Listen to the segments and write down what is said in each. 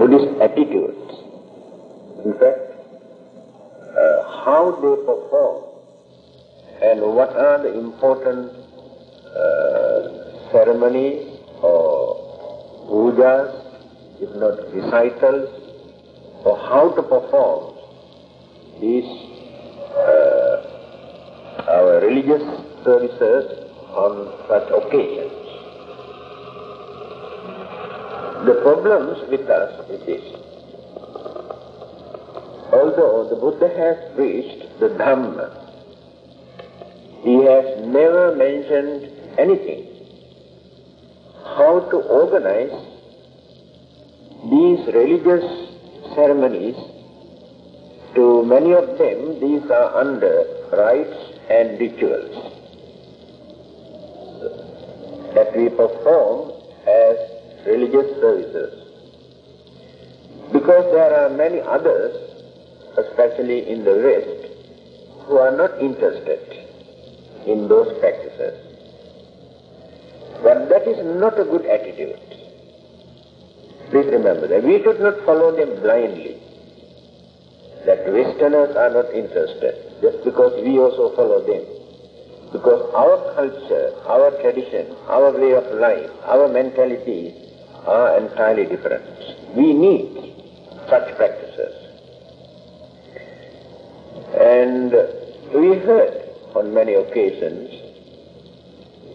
Buddhist attitudes. In fact, how they perform and what are the important ceremonies or pujas, if not recitals, or how to perform these our religious services on such occasions. The problems with us is this. Although the Buddha has preached the Dhamma, he has never mentioned anything how to organize these religious ceremonies. To many of them, these are under rites and rituals that we perform as religious services. Because there are many others, especially in the West, who are not interested in those practices. But that is not a good attitude. Please remember that we should not follow them blindly. That Westerners are not interested just because we also follow them. Because our culture, our tradition, our way of life, our mentalities are entirely different. We need such practices. And we heard on many occasions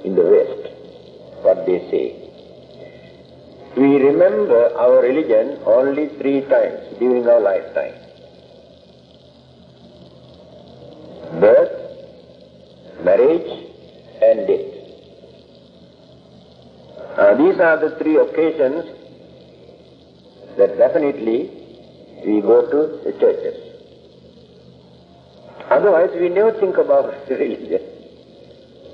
in the West what they say. We remember our religion only 3 times during our lifetime. Birth, marriage, and death. These are the 3 occasions that definitely we go to the churches. Otherwise, we never think about religion.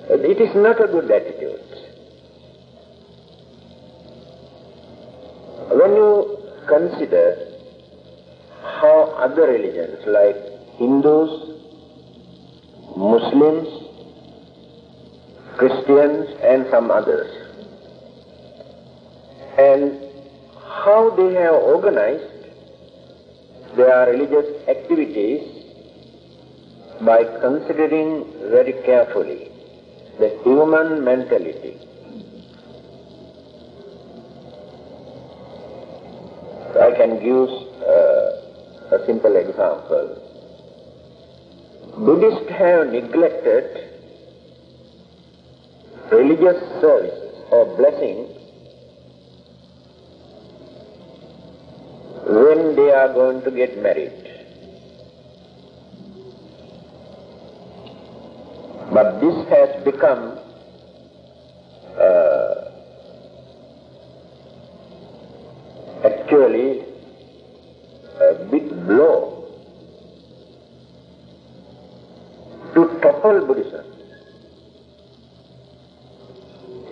It is not a good attitude. When you consider how other religions like Hindus, Muslims, Christians and some others, and how they have organized their religious activities by considering very carefully the human mentality. I can give a simple example. Buddhists have neglected religious services or blessings when they are going to get married. But this has become actually a big blow to topple Buddhism.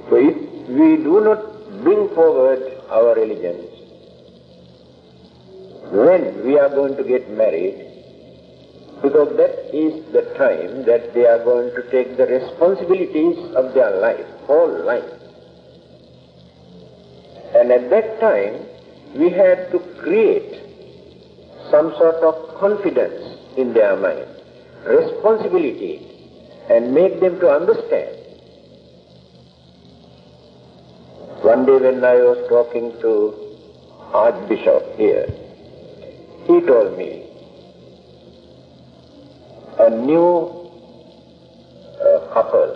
So if we do not bring forward our religions when we are going to get married, because that is the time that they are going to take the responsibilities of their life, whole life. And at that time, we had to create some sort of confidence in their mind, responsibility, and make them to understand. One day when I was talking to Archbishop here, he told me a new couple,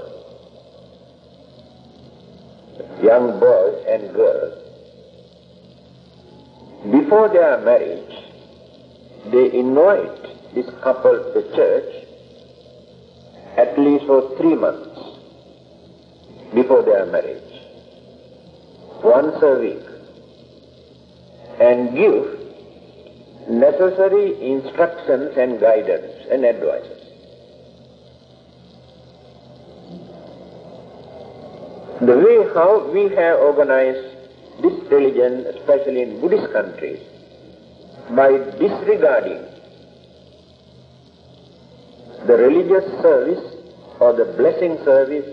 young boy and girl, before their marriage, they invite this couple to the church at least for 3 months before their marriage, once a week, and give necessary instructions and guidance and advices. The way how we have organized this religion, especially in Buddhist countries, by disregarding the religious service or the blessing service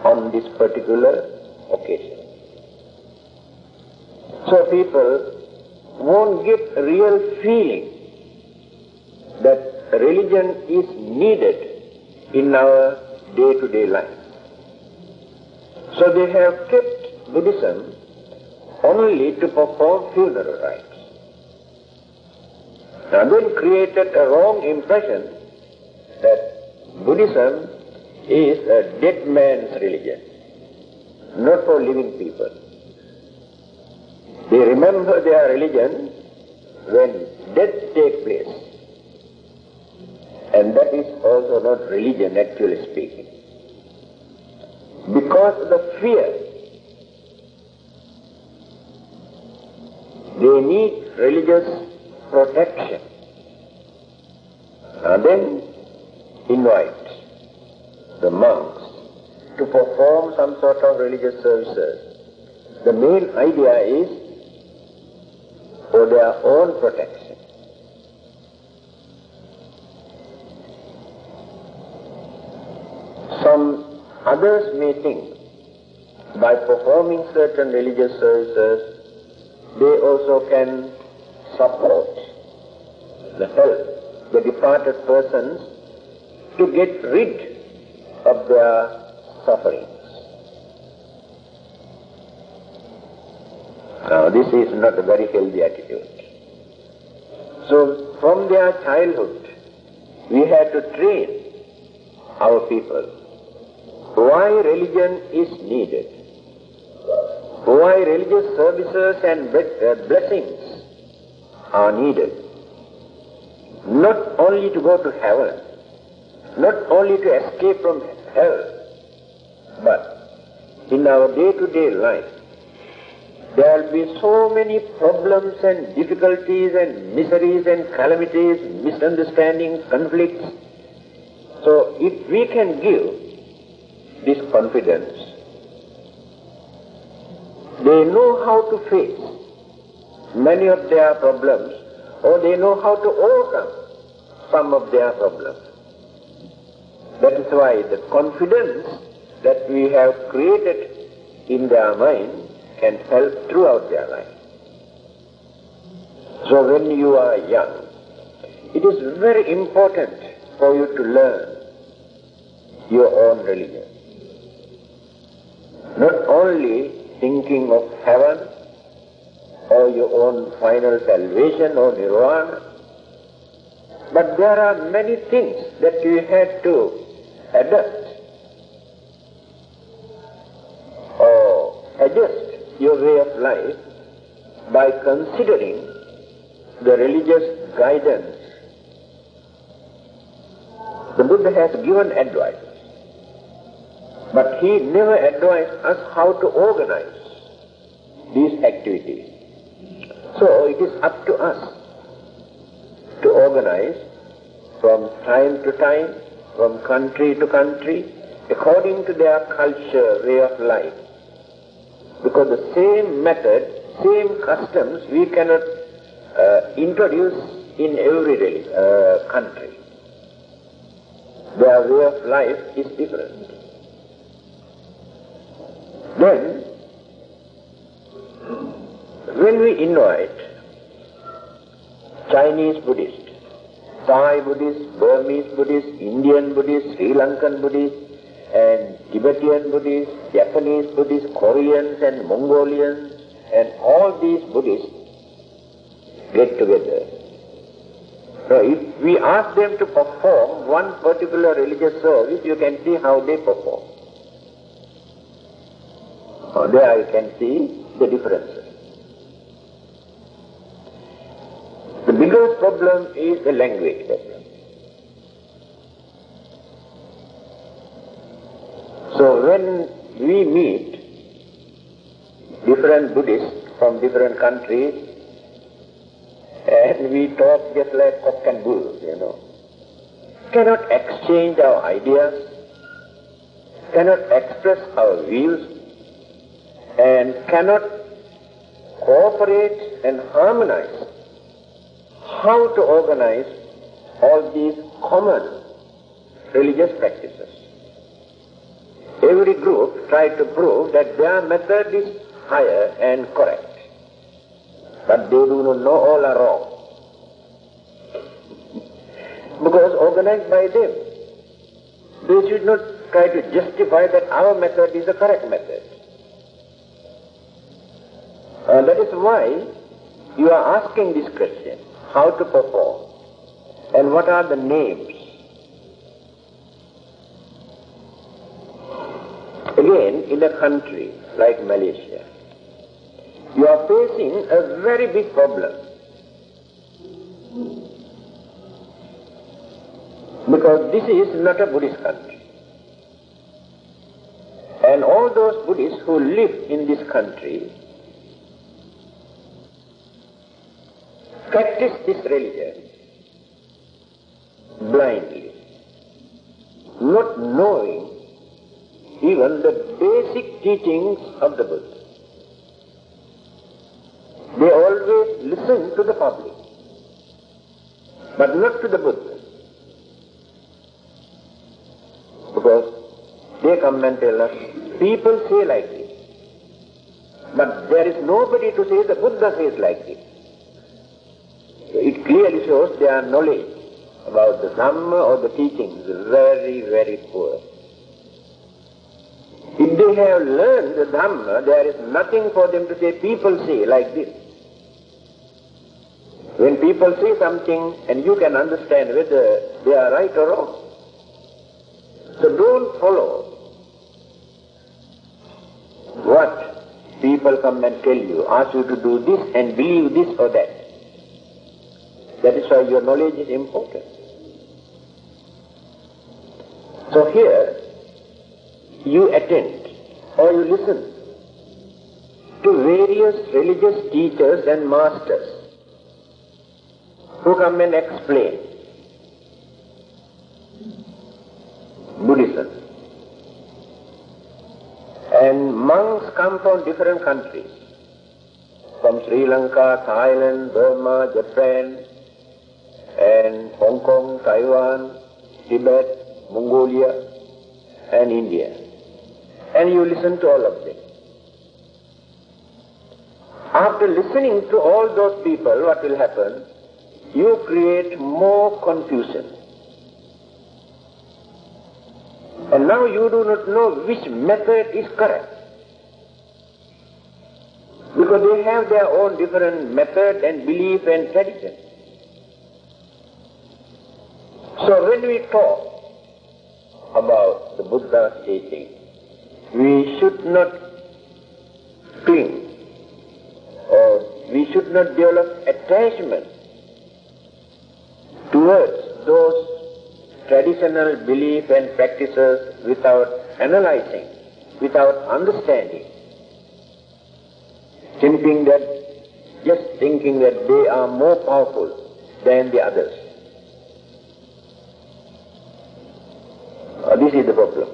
on this particular occasion. So people won't get real feeling that religion is needed in our day-to-day life. So they have kept Buddhism only to perform funeral rites. And then created a wrong impression that Buddhism is a dead man's religion, not for living people. They remember their religion when death takes place. And that is also not religion, actually speaking. Because of the fear, they need religious protection. And then invite the monks to perform some sort of religious services. The main idea is for their own protection. Some others may think by performing certain religious services they also can support the help the departed persons to get rid of their sufferings. Now this is not a very healthy attitude. So from their childhood we have to train our people why religion is needed, why religious services and blessings are needed, not only to go to heaven, not only to escape from hell, but in our day-to-day life there will be so many problems and difficulties and miseries and calamities, misunderstandings, conflicts. So if we can give this confidence, they know how to face many of their problems, or they know how to overcome some of their problems. That is why the confidence that we have created in their mind can help throughout their life. So when you are young, it is very important for you to learn your own religion. Not only thinking of heaven or your own final salvation or nirvana, but there are many things that you have to adapt or adjust your way of life by considering the religious guidance. The Buddha has given advice, but he never advised us how to organize these activities. So it is up to us to organize from time to time, from country to country, according to their culture, way of life. Because the same method, same customs we cannot introduce in every country. Their way of life is different. Then, when we invite Chinese Buddhists, Thai Buddhists, Burmese Buddhists, Indian Buddhists, Sri Lankan Buddhists, and Tibetan Buddhists, Japanese Buddhists, Koreans and Mongolians, and all these Buddhists get together. So if we ask them to perform one particular religious service, you can see how they perform. There you can see the differences. The biggest problem is the language problem. So when we meet different Buddhists from different countries, and we talk just like cock and bull, cannot exchange our ideas, cannot express our views, and cannot cooperate and harmonize how to organize all these common religious practices. Every group tried to prove that their method is higher and correct. what they do not know all are wrong. Because organized by them. They should not try to justify that our method is the correct method. That is why you are asking this question, how to perform and what are the names. Again, in a country like Malaysia, you are facing a very big problem. Because this is not a Buddhist country. And all those Buddhists who live in this country practice this religion blindly, not knowing even the basic teachings of the Buddha. They always listen to the public, but not to the Buddha. Because they come and tell us, people say like this, but there is nobody to say the Buddha says like this. It clearly shows their knowledge about the Dhamma or the teachings is very, very poor. If they have learned the Dhamma, there is nothing for them to say, people say like this. When people say something and you can understand whether they are right or wrong. So don't follow what people come and tell you, ask you to do this and believe this or that. That is why your knowledge is important. So here, you attend or you listen to various religious teachers and masters who come and explain Buddhism. And monks come from different countries, from Sri Lanka, Thailand, Burma, Japan, and Hong Kong, Taiwan, Tibet, Mongolia, and India. And you listen to all of them. After listening to all those people, what will happen? You create more confusion. And now you do not know which method is correct. Because they have their own different method and belief and tradition. So when we talk about the Buddha's teaching, we should not cling or we should not develop attachment towards those traditional belief and practices without analyzing, without understanding, thinking that they are more powerful than the others. This is the problem.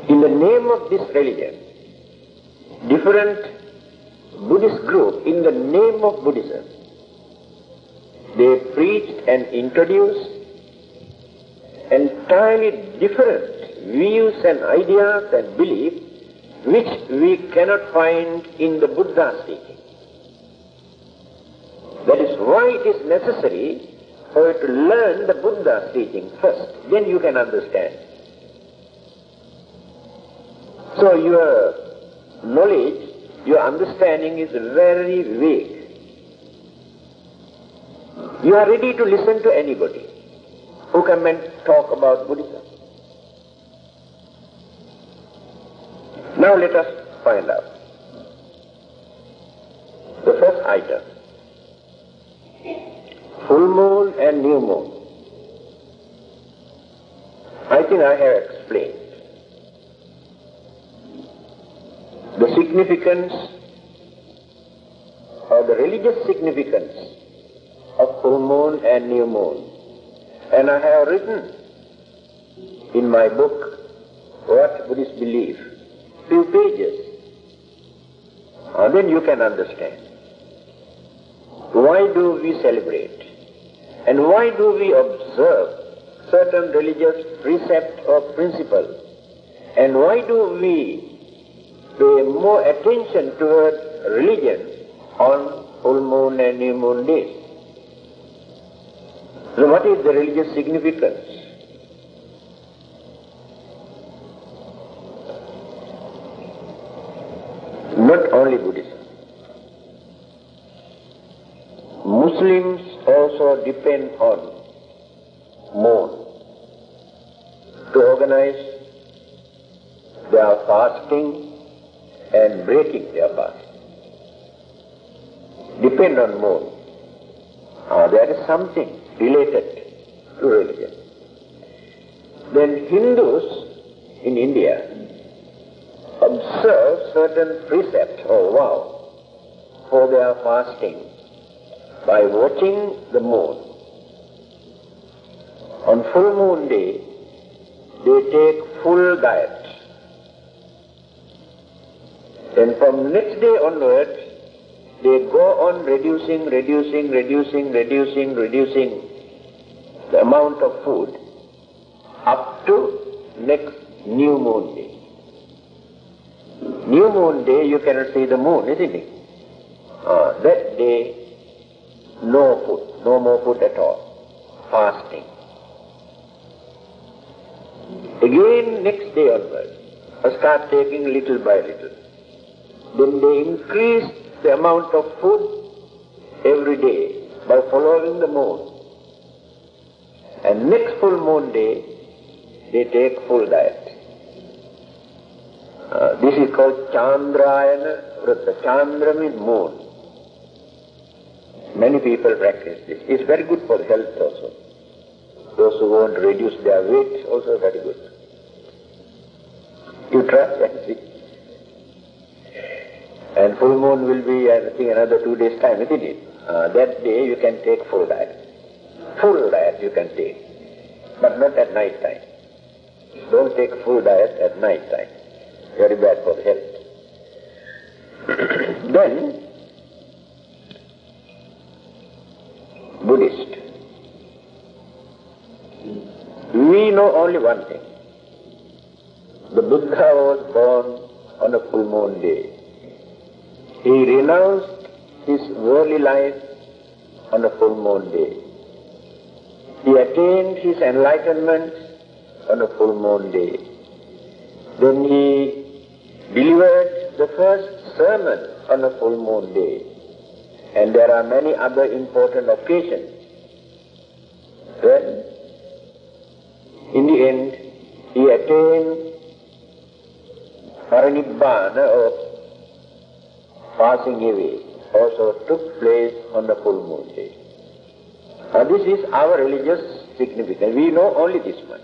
In the name of this religion, different Buddhist group, in the name of Buddhism, they preached and introduced entirely different views and ideas and beliefs which we cannot find in the Buddha's teaching. That is why it is necessary for you to learn the Buddha's teaching first, then you can understand. So your knowledge, your understanding is very vague. You are ready to listen to anybody who come and talk about Buddhism. Now let us find out. The first item, full moon and new moon. I think I have explained the significance or the religious significance of full moon and new moon. And I have written in my book what Buddhists believe, few pages. Then you can understand. Why do we celebrate? And why do we observe certain religious precepts or principles? And why do we pay more attention towards religion on full moon and new moon days. So what is the religious significance? Not only Buddhism. Muslims also depend on moon to organize their fasting and breaking their fast. Depend on moon. There is something related to religion. Then Hindus in India observe certain precepts or vow for their fasting by watching the moon. On full moon day, they take full diet. And from next day onwards, they go on reducing the amount of food up to next new moon day. New moon day, you cannot see the moon, isn't it? That day, no food, no more food at all, fasting. Again, next day onwards, start taking little by little. Then they increase the amount of food every day by following the moon. And next full moon day, they take full diet. This is called Chandrayana Vrata. Chandra means moon. Many people practice this. It's very good for health also. Those who want to reduce their weight, also very good. You try and see. And full moon will be, I think, another 2 days' time, isn't it? That day you can take full diet. Full diet you can take, but not at night time. Don't take full diet at night time. Very bad for the health. Then, Buddhist. We know only one thing. The Buddha was born on a full moon day. He renounced his worldly life on a full moon day. He attained his enlightenment on a full moon day. Then he delivered the first sermon on a full moon day. And there are many other important occasions. Then, in the end, he attained Parinibbana, or passing away, also took place on the full moon day. Now this is our religious significance. We know only this much.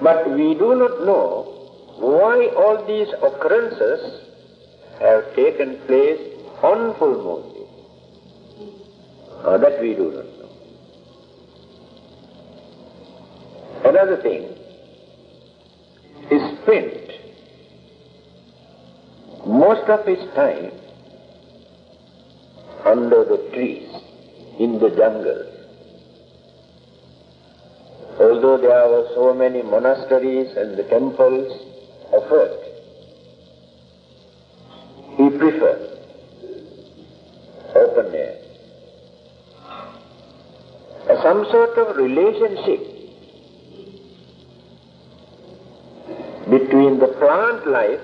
But we do not know why all these occurrences have taken place on full moon day. That we do not know. Another thing, he spent most of his time under the trees, in the jungles. Although there were so many monasteries and the temples of earth, he preferred open air. Some sort of relationship between the plant life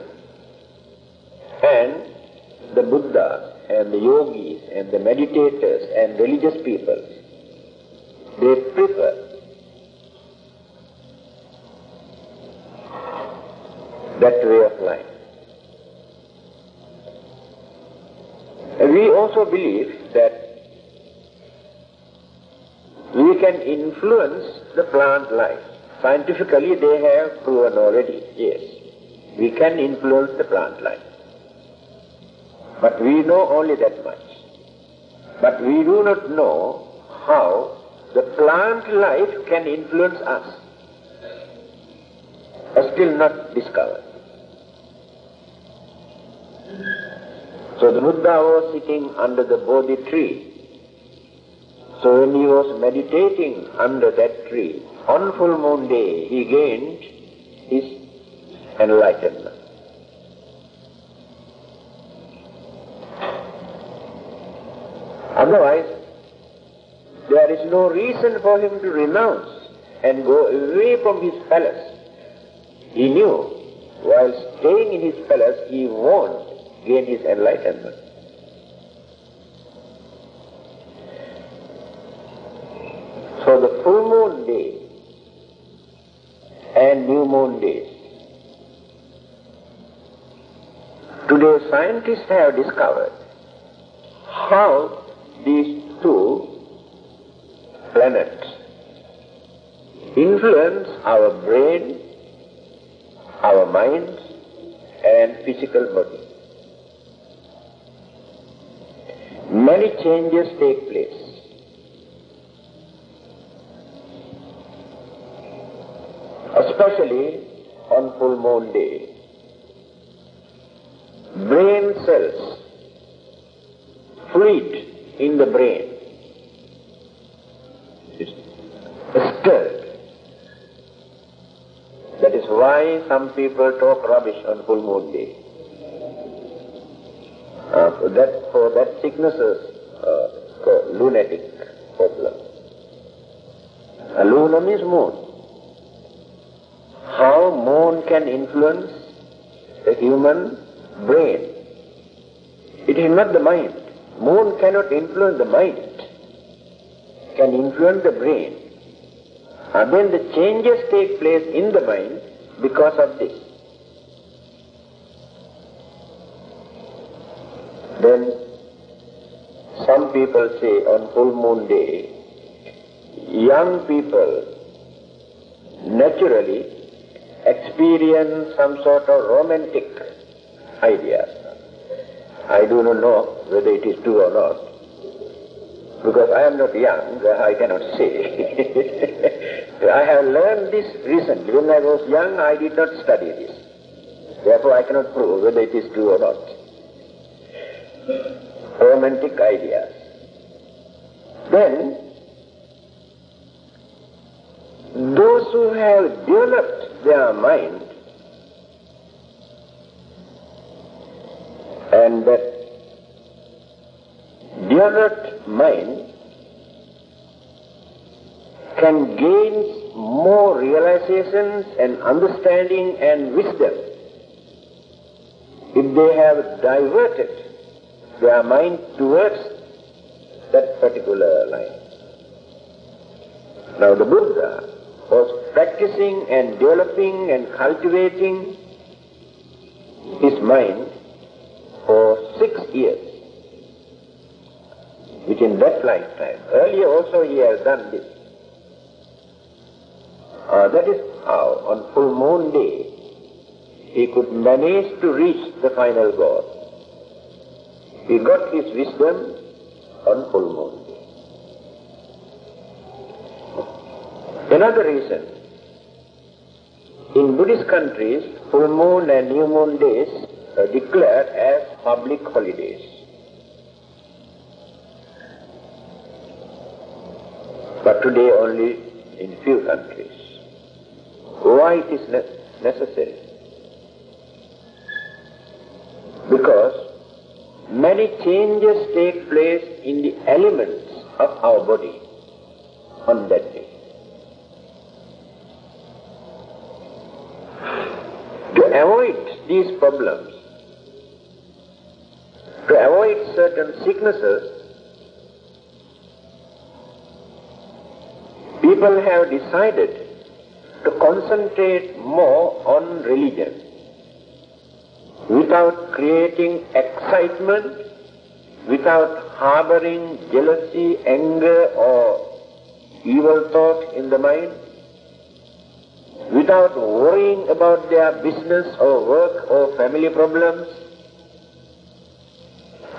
and the Buddha and the yogis and the meditators and religious people. They prefer that way of life. And we also believe that we can influence the plant life. Scientifically they have proven already, yes, we can influence the plant life. But we know only that much. But we do not know how the plant life can influence us. Still not discovered. So the Buddha was sitting under the Bodhi tree. So when he was meditating under that tree, on full moon day, he gained his enlightenment. Otherwise, there is no reason for him to renounce and go away from his palace. He knew, while staying in his palace, he won't gain his enlightenment. So the full moon day and new moon days. Today scientists have discovered how these two planets influence our brain, our minds, and physical body. Many changes take place. Especially on full moon day. Brain cells, fluid in the brain, is stirred. That is why some people talk rubbish on full moon day. For that sickness is lunatic problem. A lunam is moon. How moon can influence the human brain? It is not the mind. Moon cannot influence the mind. It can influence the brain. And then the changes take place in the mind because of this. Then some people say on full moon day, young people naturally experience some sort of romantic ideas. I do not know whether it is true or not, because I am not young, I cannot say. I have learned this recently. When I was young, I did not study this. Therefore, I cannot prove whether it is true or not. Romantic ideas. Then, those who have developed their mind, and that developed mind can gain more realizations and understanding and wisdom if they have diverted their mind towards that particular line. Now the Buddha was practicing and developing and cultivating his mind for 6 years, within that lifetime. Earlier also he has done this. That is how on full moon day he could manage to reach the final goal. He got his wisdom on full moon day. Another reason, in Buddhist countries, full moon and new moon days are declared as public holidays. But today only in few countries. Why it is necessary? Because many changes take place in the elements of our body on that day. To avoid these problems, to avoid certain sicknesses, people have decided to concentrate more on religion without creating excitement, without harboring jealousy, anger or evil thought in the mind, without worrying about their business or work or family problems.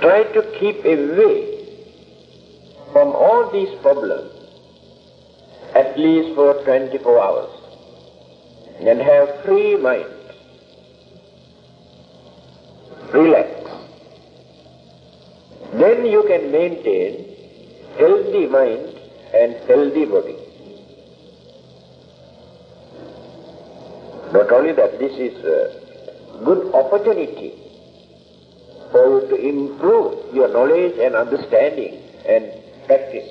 Try to keep away from all these problems at least for 24 hours and have free mind. Relax. Then you can maintain healthy mind and healthy body. Not only that, this is a good opportunity for you to improve your knowledge and understanding and practice.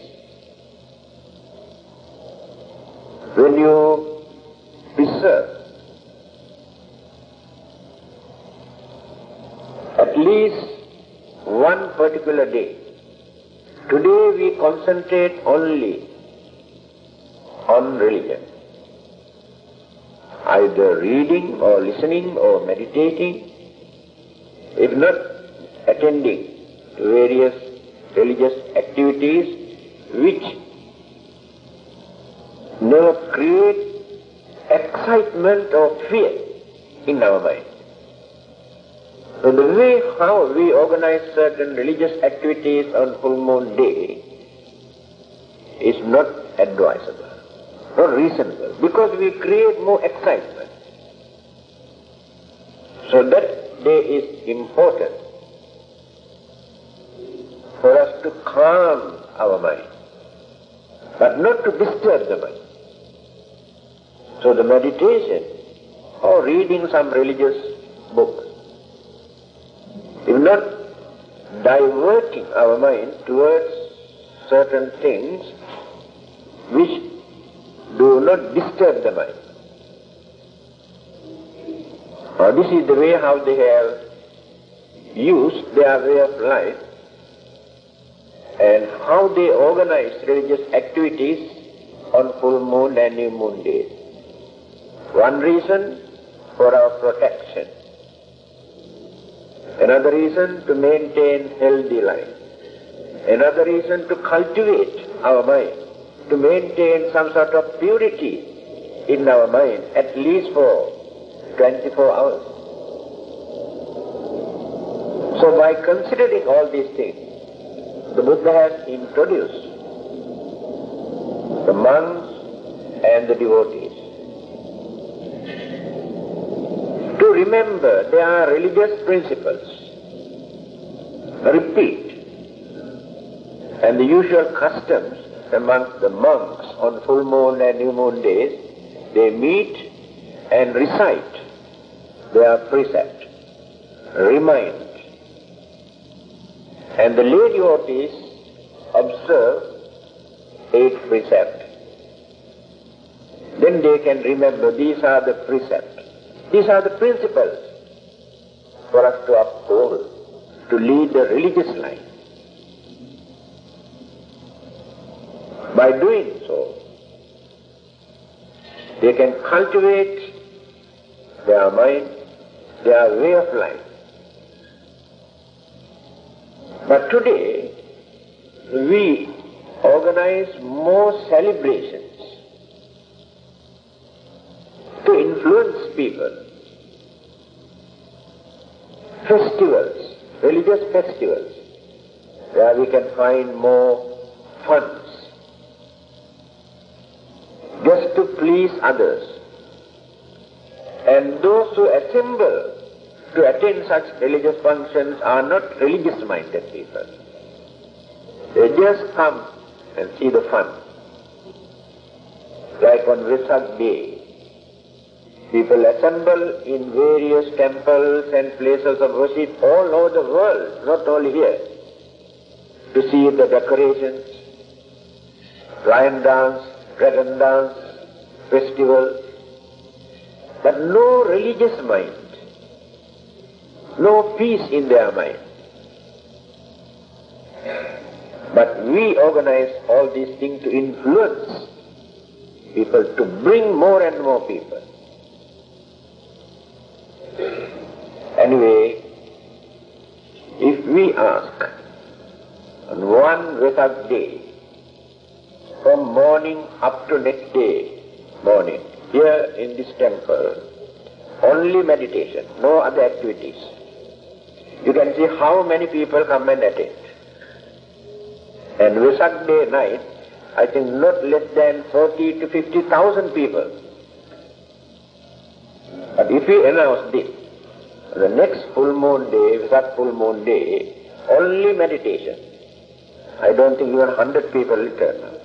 When you preserve at least one particular day, today we concentrate only on religion, either reading or listening or meditating, if not attending to various religious activities which never create excitement or fear in our mind. So the way how we organize certain religious activities on full moon day is not advisable, not reasonable, because we create more excitement. So that day is important for us to calm our mind, but not to disturb the mind. So the meditation or reading some religious book is not diverting our mind towards certain things which do not disturb the mind. This is the way how they have used their way of life and how they organize religious activities on full moon and new moon days. One reason for our protection. Another reason to maintain healthy life. Another reason to cultivate our mind, to maintain some sort of purity in our mind, at least for 24 hours. So by considering all these things, the Buddha has introduced the monks and the devotees to remember there are religious principles, repeat, and the usual customs amongst the monks on full moon and new moon days. They meet and recite their precept, remind, and the lay devotees observe 8 precepts. Then they can remember these are the precepts. These are the principles for us to uphold, to lead the religious life. By doing so, they can cultivate their mind, their way of life. But today, we organize more celebrations to influence people. Festivals, religious festivals, where we can find more funds, just to please others. And those who assemble to attend such religious functions are not religious-minded people. They just come and see the fun. Like on Vesak Day, people assemble in various temples and places of worship all over the world, not only here, to see the decorations, lion dance, dragon dance, festival, but no religious mind, no peace in their mind. But we organize all these things to influence people, to bring more and more people. Anyway, if we ask on one Vesak day, from morning up to next day morning, here in this temple, only meditation, no other activities, you can see how many people come and attend. And Vesak Day night, I think not less than 40 to 50,000 people. But if we announce this, the next full moon day, Vesak full moon day, only meditation, I don't think even 100 people will turn up.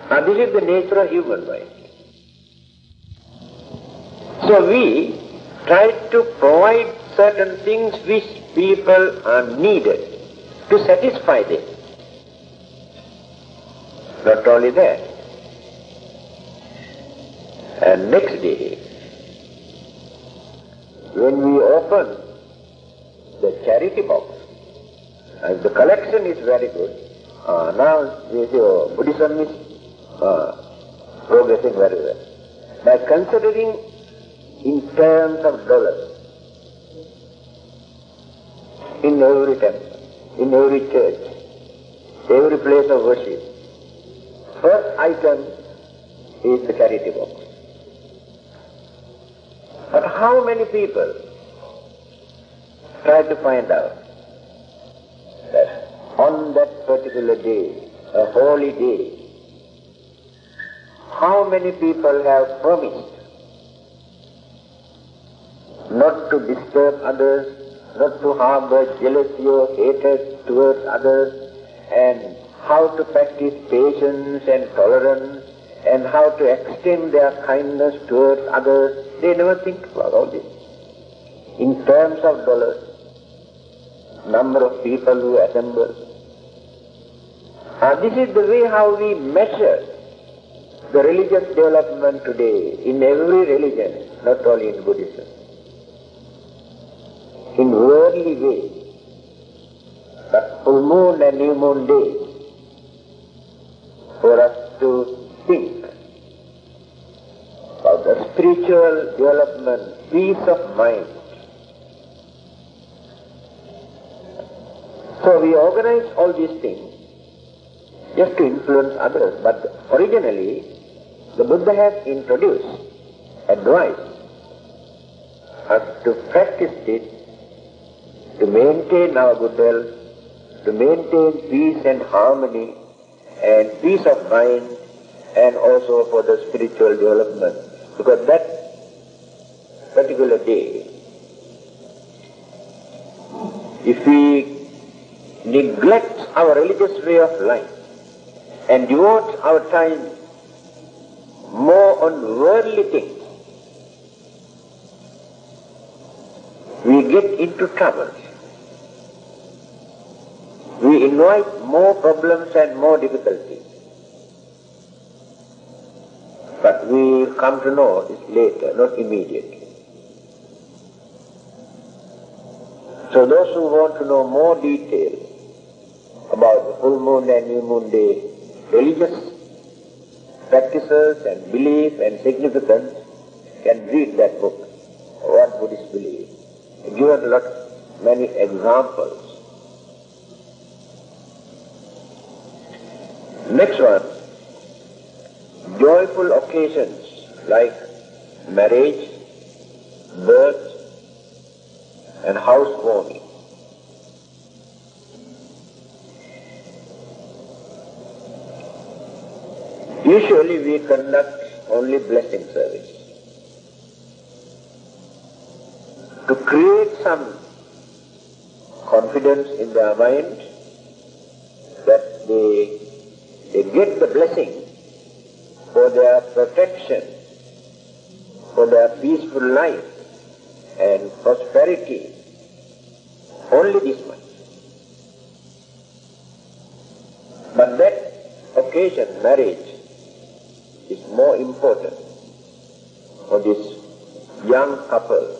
Now this is the nature of human mind. So we try to provide certain things which people are needed to satisfy them. Not only that. And next day, when we open the charity box, and the collection is very good. Now we say, Buddhism is progressing very well. By considering in terms of dollars, in every temple, in every church, every place of worship, first item is the charity box. But how many people try to find out that on that particular day, a holy day, how many people have promised not to disturb others, not to harbor jealousy or hatred towards others, and how to practice patience and tolerance, and how to extend their kindness towards others. They never think about all this. In terms of dollars, number of people who assemble. This is the way how we measure the religious development today in every religion, not only in Buddhism. In worldly way, but full moon and new moon days, for us to think about the spiritual development, peace of mind. So we organize all these things just to influence others, but originally the Buddha has introduced, advised us to practice this, to maintain our good health, to maintain peace and harmony and peace of mind, and also for the spiritual development. Because that particular day, if we neglect our religious way of life and devote our time more on worldly things, we get into trouble. We invite more problems and more difficulties. But we come to know this later, not immediately. So those who want to know more detail about the full moon and new moon day, religious practices and belief and significance, can read that book, What Buddhists Believe. Given many examples. Next one, joyful occasions like marriage, birth, and housewarming. Usually we conduct only blessing service. To create some confidence in their mind that they get the blessing for their protection, for their peaceful life and prosperity, only this much. But that occasion, marriage, is more important for this young couple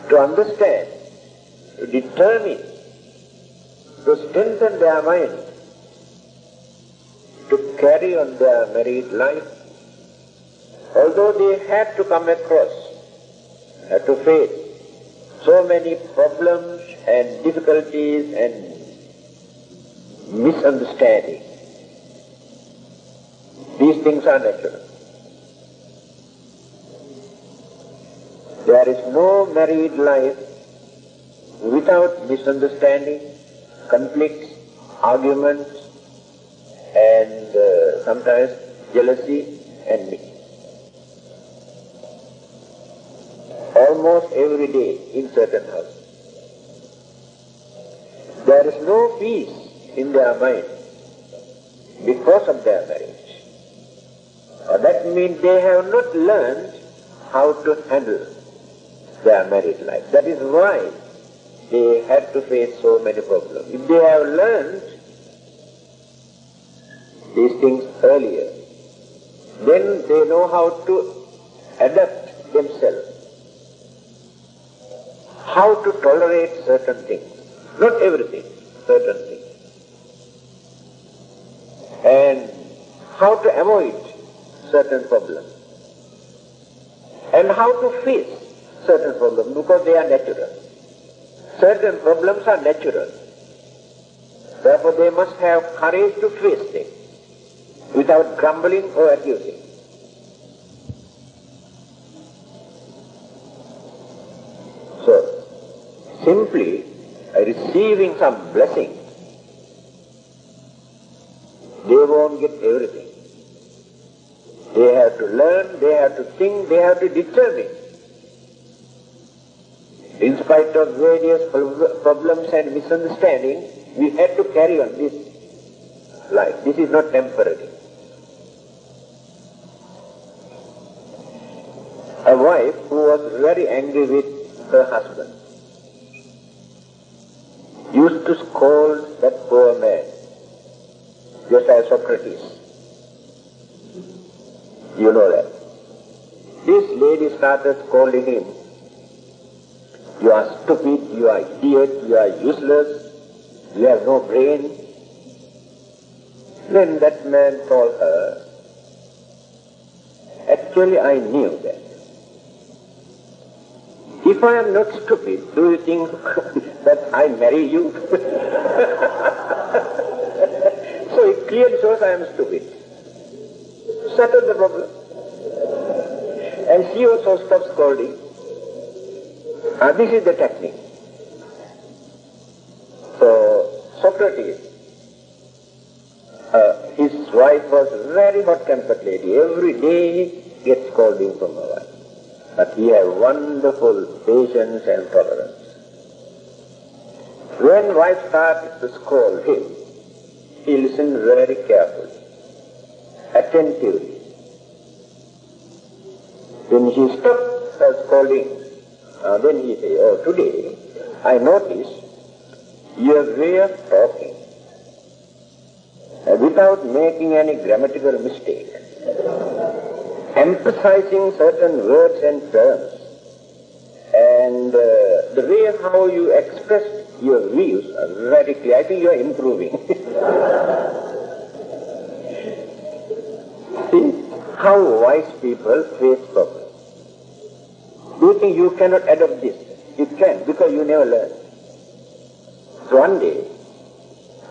to understand, to determine, to strengthen their mind, to carry on their married life, although they had to come across, had to face so many problems and difficulties and misunderstandings. These things are natural. There is no married life without misunderstanding, conflicts, arguments, and sometimes jealousy and mixed. Almost every day in certain houses. There is no peace in their mind because of their marriage. That means they have not learned how to handle their married life. That is why they had to face so many problems. If they have learned, these things earlier, then they know how to adapt themselves, how to tolerate certain things, not everything, certain things, and how to avoid certain problems, and how to face certain problems, because they are natural. Certain problems are natural. Therefore they must have courage to face them without grumbling or accusing. So, simply receiving some blessing, they won't get everything. They have to learn, they have to think, they have to determine. In spite of various problems and misunderstandings, we had to carry on this life. This is not temporary. A wife who was very angry with her husband used to scold that poor man, just as Socrates. You know that. This lady started scolding him. You are stupid, you are idiot, you are useless, you have no brain. Then that man told her, actually I knew that. If I am not stupid, do you think that I marry you? So it clearly shows I am stupid. Settle the problem. And she also stopped scolding. This is the technique. So Socrates, his wife was a very hot-tempered lady. Every day he gets scolding from her wife. But he had wonderful patience and tolerance. When wife started to scold him, he listened very carefully, attentively. When she stopped her scolding, then he said, oh, today I noticed your way of talking without making any grammatical mistake, emphasizing certain words and terms, and the way how you express your views are very clear. I think you are improving. See how wise people face problems. Do you think you cannot adopt this? You can, because you never learn. So one day,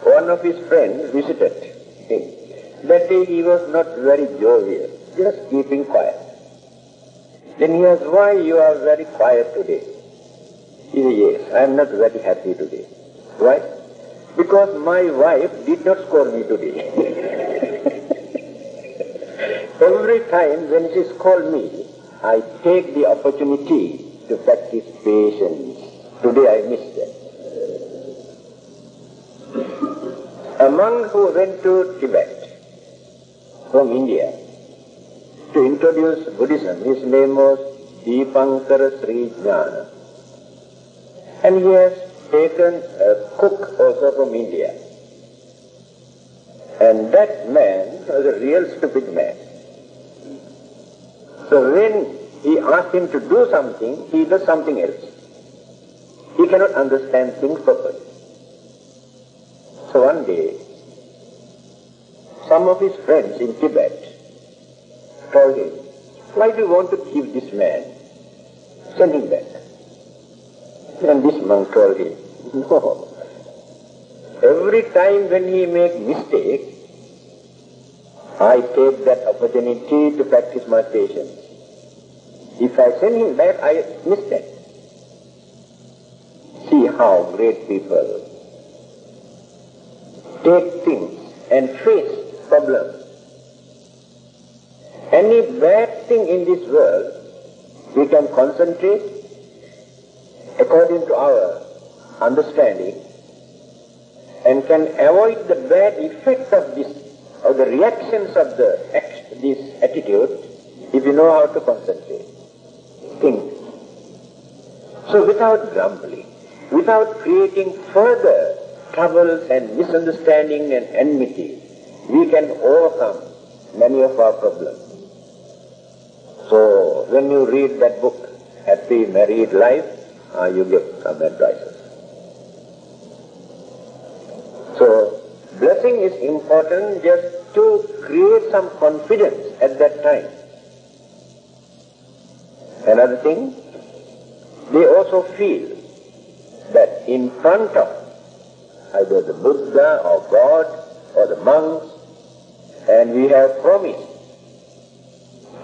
one of his friends visited him. That day he was not very jovial, just keeping quiet. Then he asked, why you are very quiet today? He said, yes, I am not very happy today. Why? Because my wife did not scold me today. Every time when she scolds me, I take the opportunity to practice patience. Today I missed that. A monk who went to Tibet from India to introduce Buddhism, his name was Deepankara Sri Jnana. And he has taken a cook also from India. And that man was a real stupid man. So when he asked him to do something, he does something else. He cannot understand things properly. So one day, some of his friends in Tibet told him, why do you want to keep this man? Send him back. And this monk told him, no. Every time when he makes mistake, I take that opportunity to practice my patience. If I send him back, I miss that. See how great people take things and face problems. Any bad thing in this world, we can concentrate according to our understanding and can avoid the bad effect of this, or the reactions of this attitude, if you know how to concentrate. Think. So without grumbling, without creating further troubles and misunderstanding and enmity, we can overcome many of our problems. So when you read that book, Happy Married Life, you get some advices. So blessing is important just to create some confidence at that time. Another thing, they also feel that in front of either the Buddha or God or the monks, and we have promised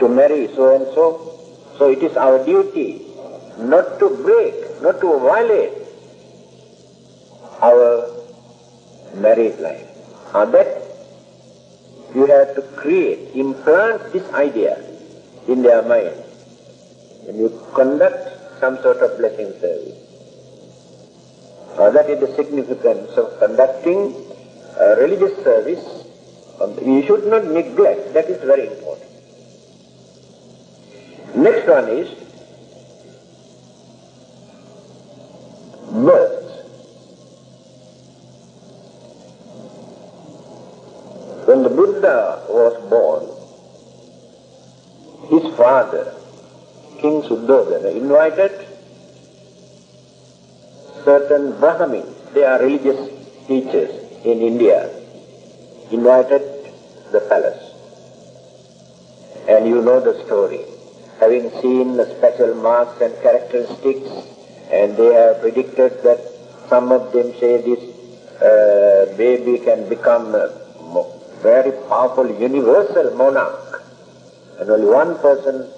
to marry so and so, so it is our duty not to break, not to violate our married life. That you have to create, implant this idea in their mind, and you conduct some sort of blessing service. That is the significance of conducting a religious service. We should not neglect, that is very important. Next one is birth. When the Buddha was born, his father, King Suddhodana, invited certain Brahmins, they are religious teachers in India, invited the palace. And you know the story. Having seen the special marks and characteristics, and they have predicted that some of them say this baby can become a very powerful universal monarch. And only one person,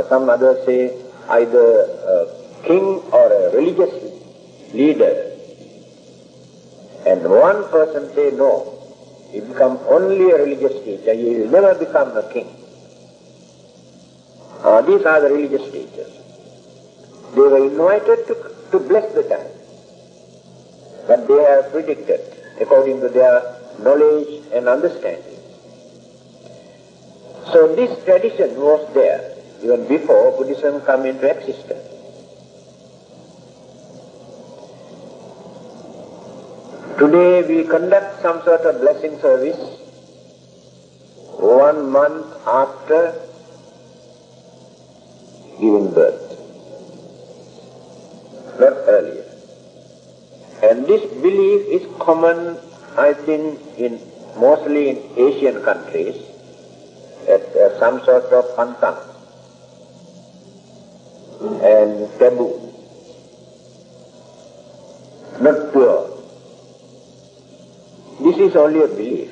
some others say either a king or a religious leader. And one person say no, he becomes only a religious teacher, he will never become a king. These are the religious teachers. They were invited to bless the child. But they have predicted according to their knowledge and understanding. So this tradition was there even before Buddhism came into existence. Today we conduct some sort of blessing service 1 month after giving birth, not earlier. And this belief is common, I think, mostly in Asian countries, at some sort of pantang and taboo, not pure. This is only a belief.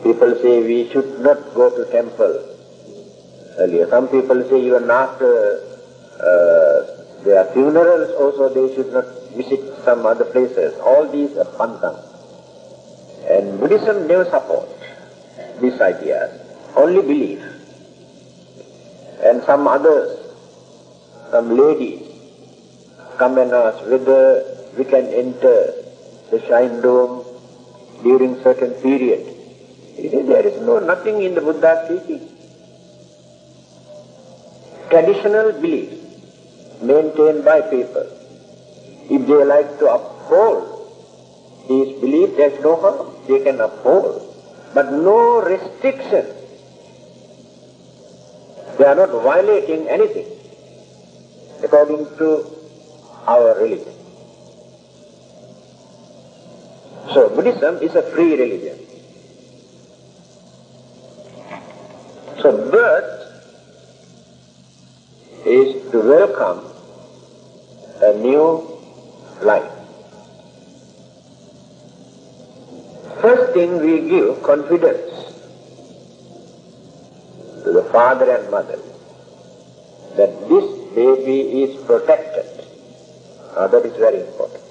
People say we should not go to temple earlier. Some people say even after their funerals also they should not visit some other places. All these are pantang. And Buddhism never supports these ideas, only belief. And some others, some ladies, come and ask whether we can enter the shrine dome during certain period. There is nothing in the Buddha's teaching. Traditional beliefs maintained by people. If they like to uphold these beliefs, there is no harm. They can uphold. But no restriction. They are not violating anything according to our religion. So Buddhism is a free religion. So birth is to welcome a new life. First thing, we give confidence to the father and mother that this baby is protected. That is very important.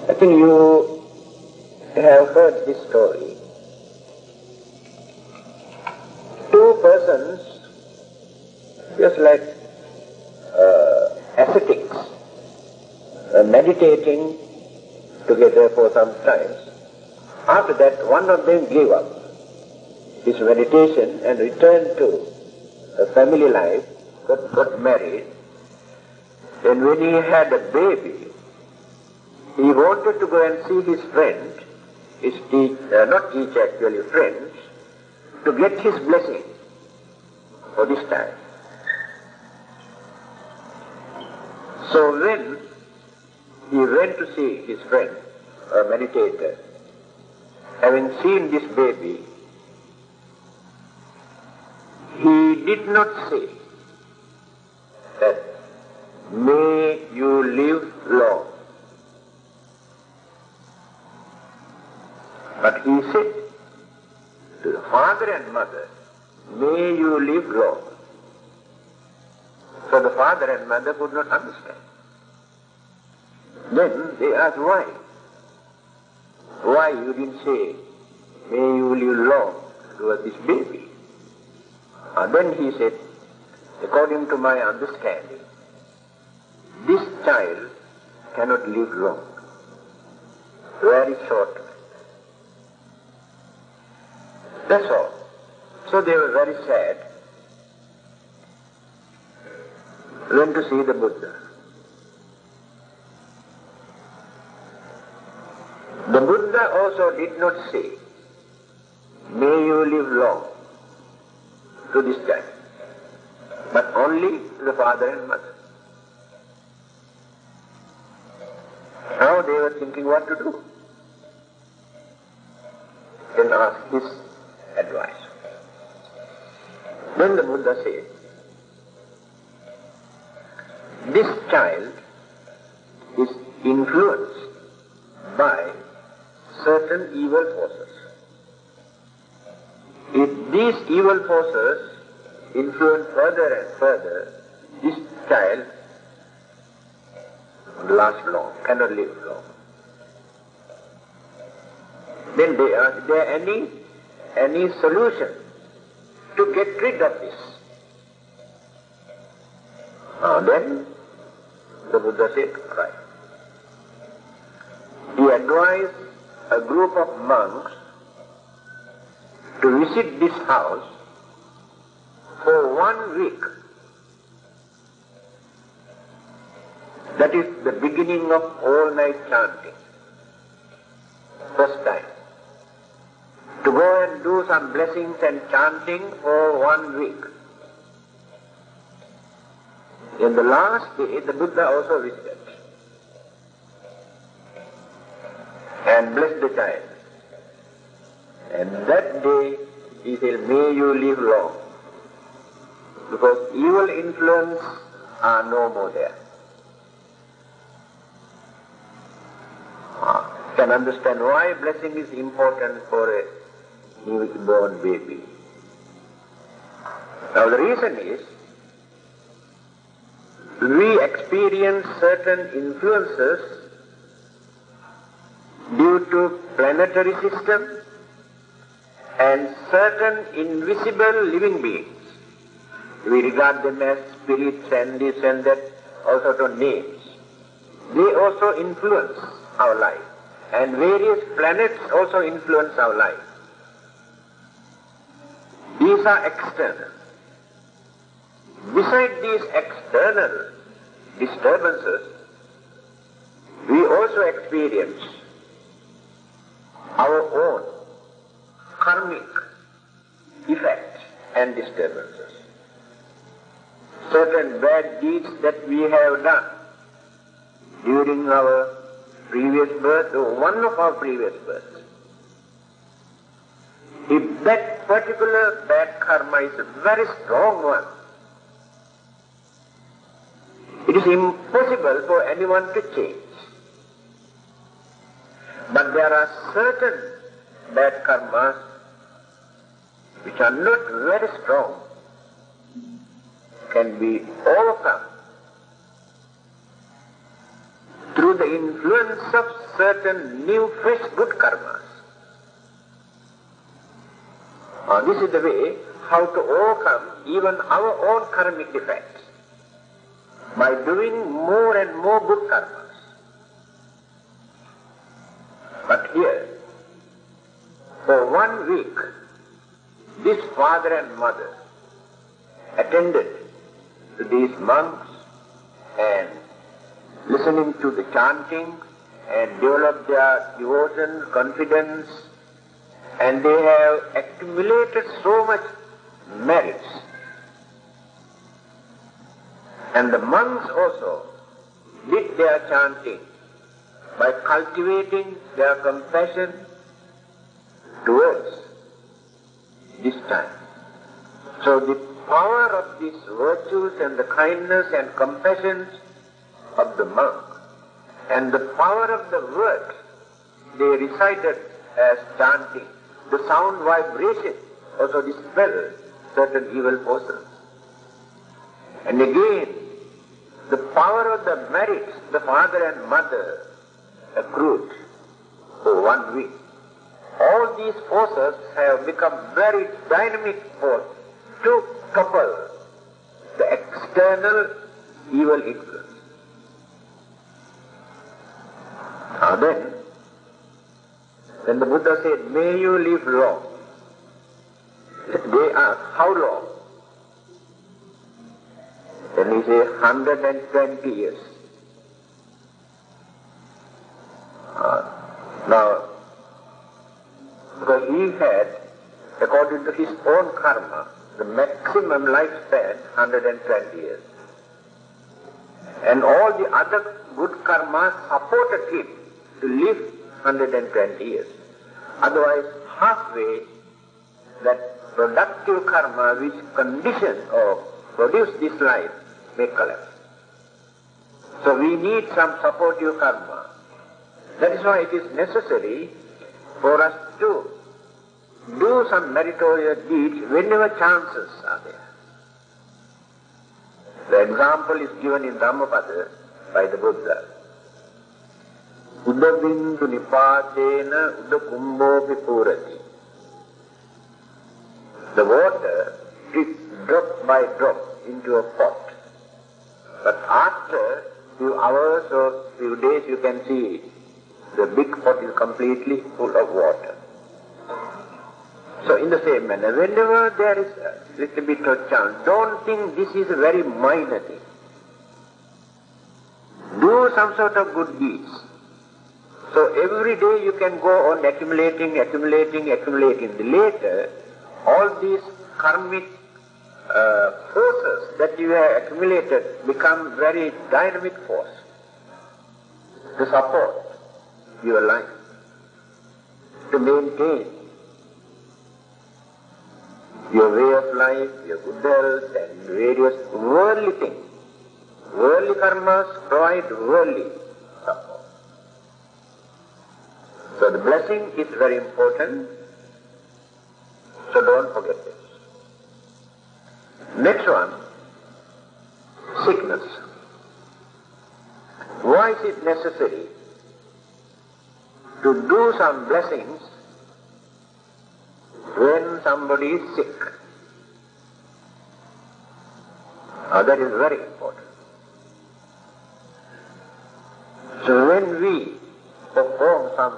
I think you have heard this story. Two persons, just like ascetics, meditating together for some time. After that, one of them gave up his meditation and returned to a family life, got married. And when he had a baby, He wanted to go and see his friend, not teacher actually, friend, to get his blessing for this time. So when he went to see his friend, a meditator, having seen this baby, he did not say that, "May you live long." But he said to the father and mother, "May you live long." So the father and mother could not understand. Then they asked, "Why? Why you didn't say, 'May you live long' to this baby?" And then he said, "According to my understanding, this child cannot live long. Very short. That's all." So they were very sad. Went to see the Buddha. The Buddha also did not say, "May you live long" to this child, but only to the father and mother. Now they were thinking what to do. Then asked his advice. Then the Buddha said, "This child is influenced by certain evil forces. If these evil forces influence further and further, this child will last long, cannot live long." Then they asked, "Is there any solution to get rid of this?" Then the Buddha said, "Right." He advised a group of monks to visit this house for 1 week. That is the beginning of all-night chanting. First time. To go and do some blessings and chanting for 1 week. In the last day, the Buddha also visited and blessed the child. And that day, he said, "May you live long," because evil influence are no more there. Can understand why blessing is important for a newborn baby. Now the reason is, we experience certain influences due to planetary system and certain invisible living beings. We regard them as spirits and this and that, all sort of names. They also influence our life, and various planets also influence our life. These are external. Beside these external disturbances, we also experience our own karmic effects and disturbances. Certain bad deeds that we have done during our previous birth or one of our previous births. If that particular bad karma is a very strong one, it is impossible for anyone to change. But there are certain bad karmas which are not very strong, can be overcome through the influence of certain new, fresh, good karmas. This is the way how to overcome even our own karmic defects, by doing more and more good karmas. But here, for 1 week, this father and mother attended to these monks and listening to the chanting and develop their devotion, confidence, and they have accumulated so much merits. And the monks also did their chanting by cultivating their compassion towards this time. So the power of these virtues and the kindness and compassion of the monk and the power of the words they recited as chanting, the sound vibration also dispelled certain evil forces. And again, the power of the merits the father and mother accrued for 1 week. All these forces have become very dynamic force to couple the external evil influence. Now then, when the Buddha said, may you live long, they asked, how long? Then he said, 120 years. Now, because he had, according to his own karma, the maximum lifespan 120 years. And all the other good karmas supported him to live 120 years. Otherwise, halfway, that productive karma which conditions or produce this life may collapse. So we need some supportive karma. That is why it is necessary for us to do some meritorious deeds whenever chances are there. The example is given in Dhammananda by the Buddha. Udabindu nipatena udakumbopi purati. The water drips drop by drop into a pot. But after few hours or few days you can see the big pot is completely full of water. So in the same manner, whenever there is a little bit of chance, don't think this is a very minor thing. Do some sort of good deeds. So every day you can go on accumulating. Later, all these karmic forces that you have accumulated become very dynamic force to support your life, to maintain your way of life, your good health, and various worldly things. Worldly karmas provide worldly support. So the blessing is very important, so don't forget this. Next one, sickness. Why is it necessary to do some blessings when somebody is sick? That is very important. So when we perform some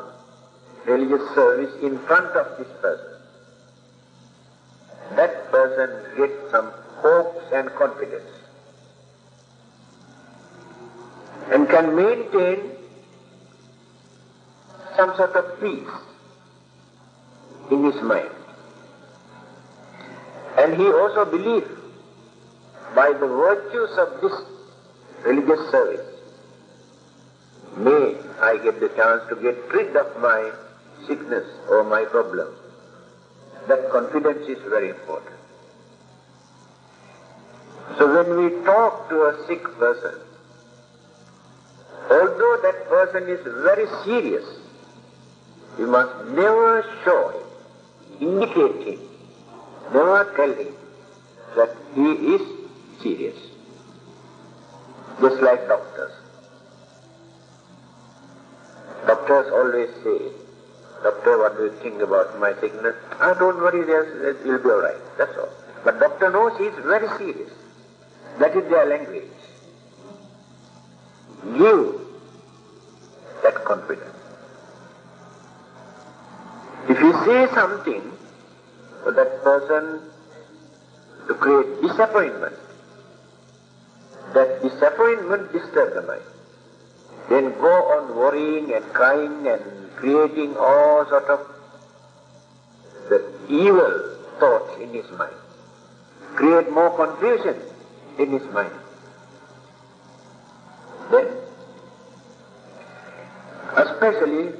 religious service in front of this person, that person gets some hopes and confidence and can maintain some sort of peace in his mind. And he also believes by the virtues of this religious service, may I get the chance to get rid of my sickness or my problem. That confidence is very important. So when we talk to a sick person, although that person is very serious, we must never show him, indicate him, never tell him that he is serious. Just like doctors. Doctors always say, doctor, what do you think about my sickness? Don't worry, it will be all right. That's all. But doctor knows he is very serious. That is their language. Give that confidence. If you say something for that person to create disappointment, that disappointment disturbs the mind. then go on worrying and crying and creating all sort of the evil thoughts in his mind, create more confusion in his mind. Then, especially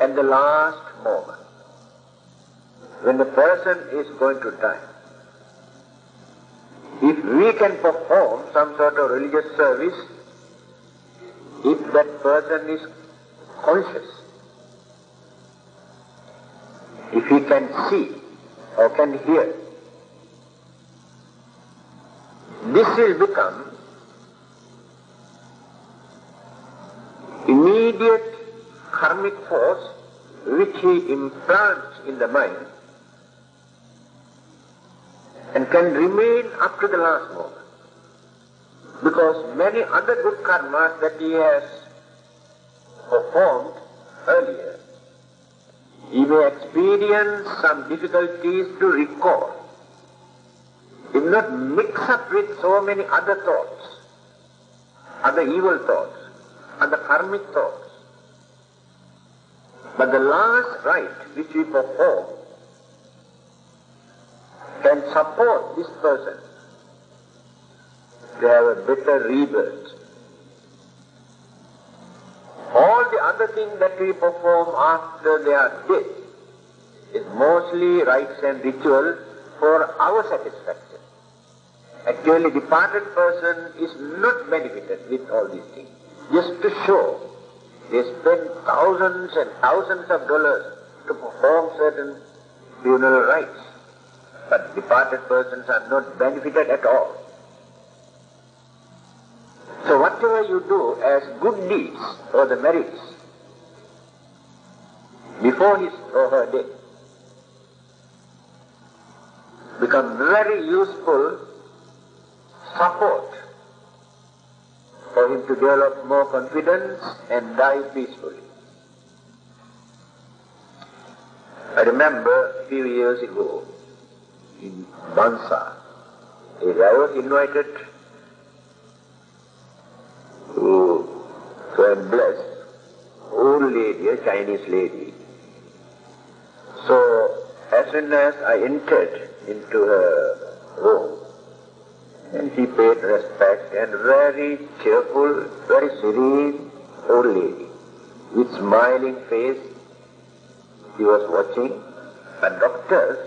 at the last moment, when the person is going to die, if we can perform some sort of religious service, if that person is conscious, if he can see or can hear, this will become immediate karmic force which he implants in the mind and can remain up to the last moment. Because many other good karmas that he has performed earlier, he may experience some difficulties to recall. He will not mix up with so many other thoughts, other evil thoughts, other karmic thoughts. But the last rite which we perform can support this person to have a better rebirth. All the other things that we perform after they are dead is mostly rites and ritual for our satisfaction. Actually, departed person is not benefited with all these things. Just to show, they spend thousands and thousands of dollars to perform certain funeral rites. But departed persons are not benefited at all. So whatever you do as good deeds or the merits before his or her death become very useful support for him to develop more confidence and die peacefully. I remember a few years ago in Bansa, I was invited to a blessed old lady, a Chinese lady. So as soon as I entered into her room, and she paid respect, and very cheerful, very serene old lady, with smiling face, she was watching. And doctors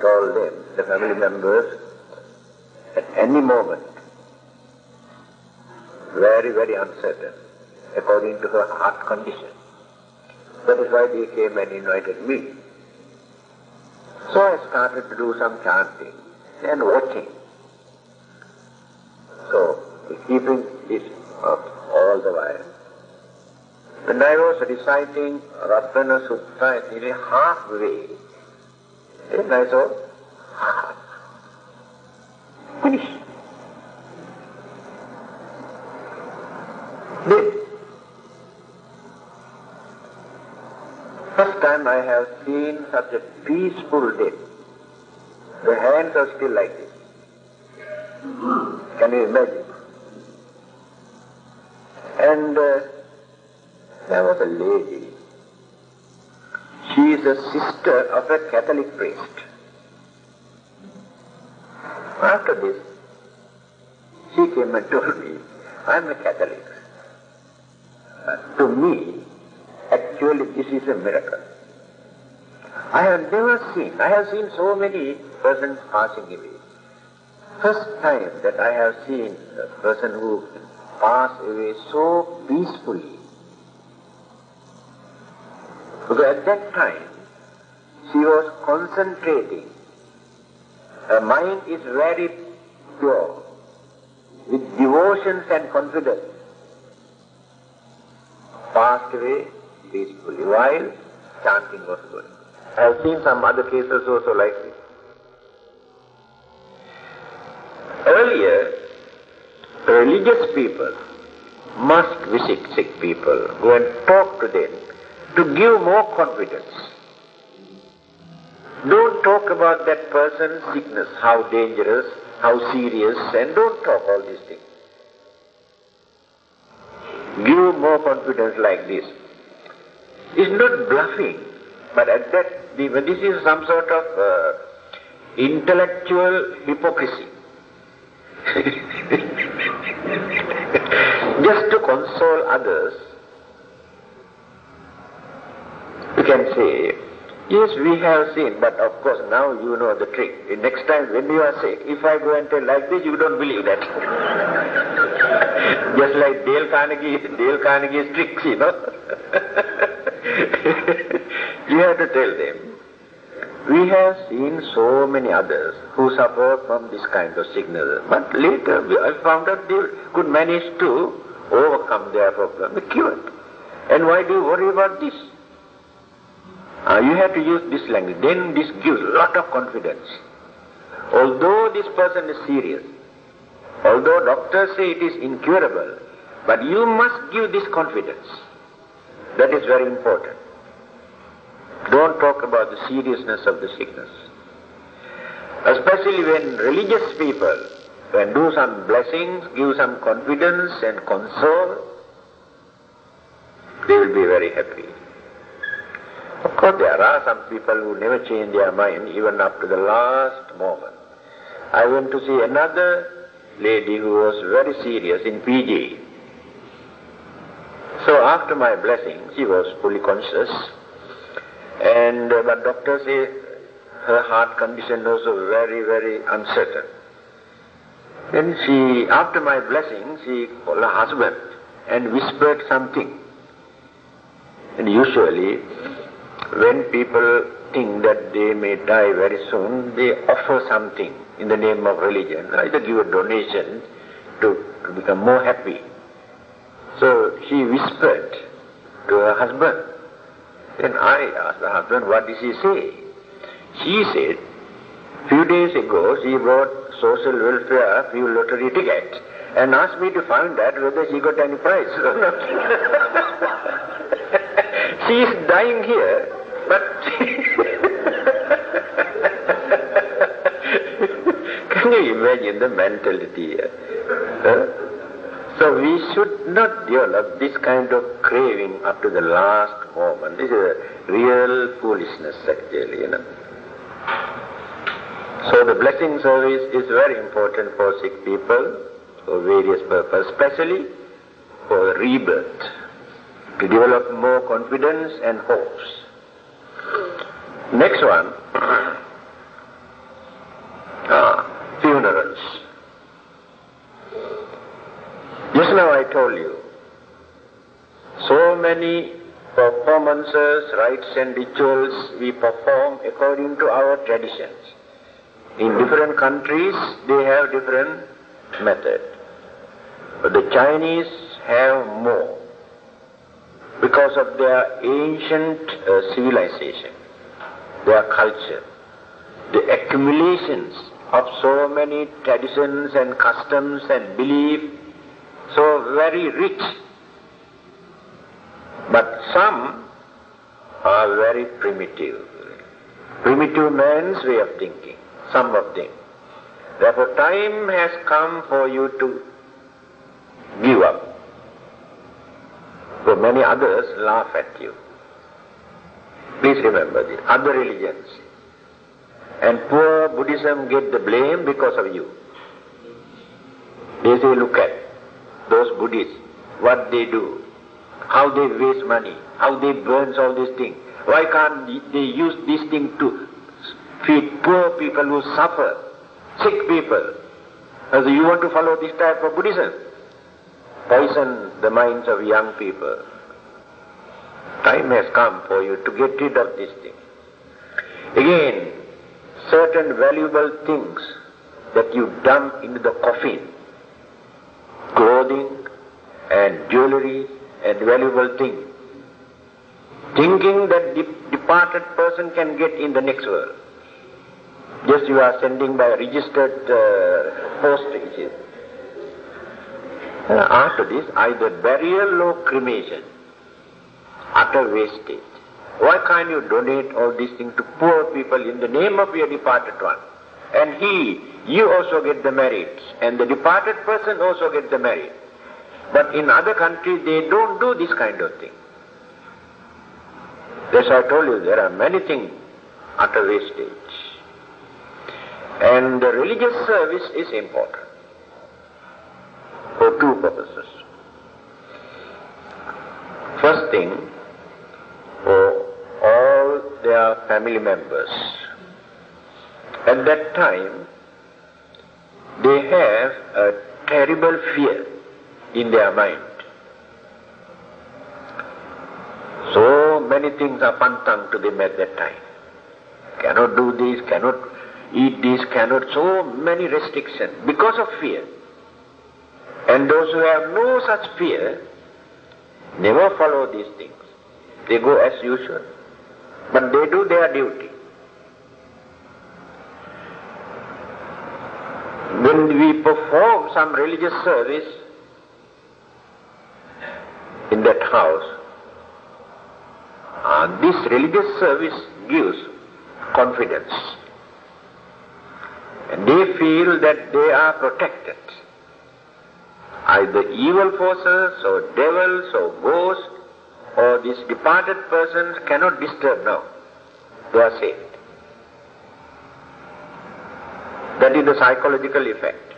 told them, the family members, at any moment, very, very uncertain, according to her heart condition. That is why they came and invited me. So I started to do some chanting and watching. So, keeping this up all the while. When I was reciting Ratana Sutta, nearly halfway, then I saw, finish. Then, first time I have seen such a peaceful death. The hands are still like this. Can you imagine? And there was a lady. She is a sister of a Catholic priest. After this, she came and told me, I am a Catholic. To me, actually this is a miracle. I have seen so many persons passing away. First time that I have seen a person who passed away so peacefully. Because at that time, she was concentrating. Her mind is very pure, with devotions and confidence. Passed away peacefully while chanting was going. I have seen some other cases also like this. Earlier, religious people must visit sick people, go and talk to them to give more confidence. Don't talk about that person's sickness, how dangerous, how serious, and don't talk all these things. give more confidence like this. It's not bluffing, but at that, this is some sort of intellectual hypocrisy. Just to console others, you can say, yes, we have seen, but of course now you know the trick. Next time when you are sick, if I go and tell like this, you don't believe that. Just like Dale Carnegie's tricks, you know. You have to tell them. We have seen so many others who suffer from this kind of sickness, but later I found out they could manage to overcome their problem, be cured. And why do you worry about this? You have to use this language. Then this gives a lot of confidence. Although this person is serious, although doctors say it is incurable, but you must give this confidence. That is very important. Don't talk about the seriousness of the sickness. Especially when religious people can do some blessings, give some confidence and console, they will be very happy. Of course, there are some people who never change their mind even up to the last moment. I went to see another lady who was very serious in PG. So after my blessing, she was fully conscious, and but doctor said her heart condition was very, very uncertain. Then she, after my blessing, she called her husband and whispered something. And usually, when people think that they may die very soon, they offer something in the name of religion, either give a donation to become more happy. So she whispered to her husband. Then I asked the husband, what did she say? She said, few days ago she brought social welfare, few lottery tickets, and asked me to find out whether she got any prize or not. She is dying here, but can you imagine the mentality here? So we should not develop this kind of craving up to the last moment. This is a real foolishness actually, you know. So the blessing service is very important for sick people for various purposes, especially for rebirth, to develop more confidence and hopes. Next one, funerals. Just now I told you, so many performances, rites and rituals we perform according to our traditions. In different countries, they have different methods. But the Chinese have more because of their ancient civilization, their culture, the accumulations of so many traditions and customs and beliefs, so very rich. But some are very primitive. Primitive man's way of thinking, some of them. Therefore time has come for you to give up. For many others laugh at you. Please remember this. Other religions. And poor Buddhism get the blame because of you. They say, look at those Buddhists, what they do, how they waste money, how they burn all these things. Why can't they use these things to feed poor people who suffer, sick people? So you want to follow this type of Buddhism? Poison the minds of young people. Time has come for you to get rid of these things. Again, certain valuable things that you dump into the coffin, clothing and jewelry and valuable things, thinking that the departed person can get in the next world. Just you are sending by registered postage. After this, either burial or cremation, utter wastage. Why can't you donate all these things to poor people in the name of your departed one? And you also get the merits, and the departed person also get the merit. But in other countries they don't do this kind of thing. That's why I told you there are many things utter wastage. And the religious service is important for two purposes. First thing, for all their family members. At that time, they have a terrible fear in their mind. So many things are pantang to them at that time. Cannot do this, cannot eat this, cannot, so many restrictions because of fear. And those who have no such fear never follow these things. They go as usual. But they do their duty. When we perform some religious service in that house, this religious service gives confidence. And they feel that they are protected. Either evil forces or devils or ghosts or these departed persons cannot disturb now. They are saved. That is the psychological effect.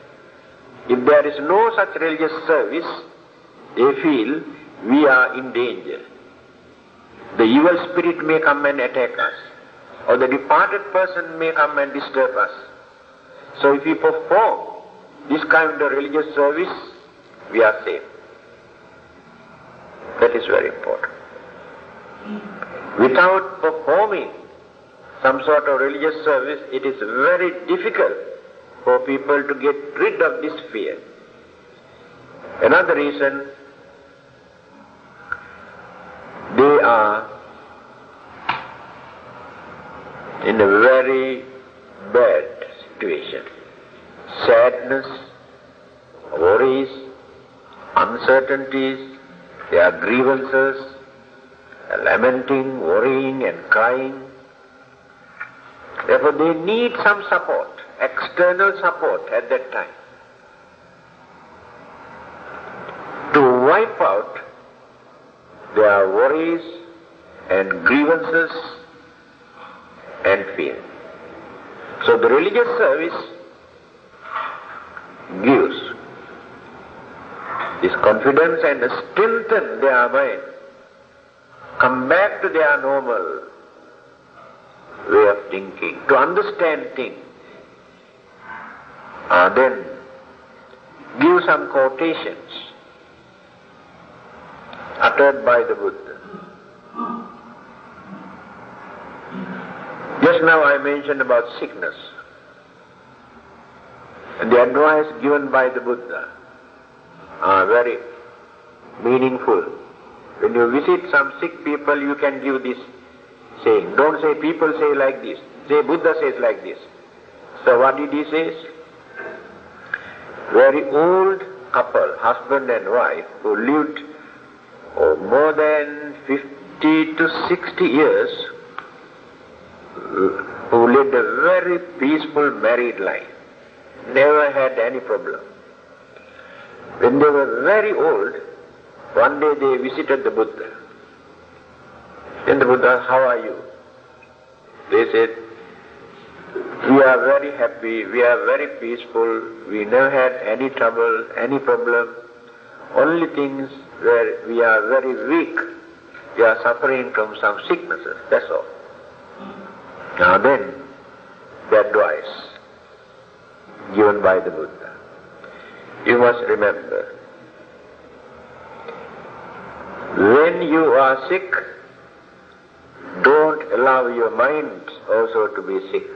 If there is no such religious service, they feel we are in danger. The evil spirit may come and attack us, or the departed person may come and disturb us. So if we perform this kind of religious service, we are safe. That is very important. Without performing some sort of religious service, it is very difficult for people to get rid of this fear. Another reason, they are in a very bad situation. Sadness, worries, uncertainties, their grievances, lamenting, worrying and crying. Therefore they need some support, external support at that time, to wipe out their worries and grievances and fear. So the religious service gives this confidence and strengthen their mind, come back to their normal way of thinking, to understand things. Then give some quotations uttered by the Buddha. Just now I mentioned about sickness and the advice given by the Buddha are very meaningful. When you visit some sick people, you can give this saying. Don't say people say like this. Say Buddha says like this. So what did he say? Very old couple, husband and wife, who lived more than 50 to 60 years, who lived a very peaceful married life, never had any problem. When they were very old, one day they visited the Buddha. Then the Buddha, how are you? They said, we are very happy, we are very peaceful, we never had any trouble, any problem. Only things where we are very weak, we are suffering from some sicknesses, that's all. Now then, the advice given by the Buddha. You must remember, when you are sick, don't allow your mind also to be sick.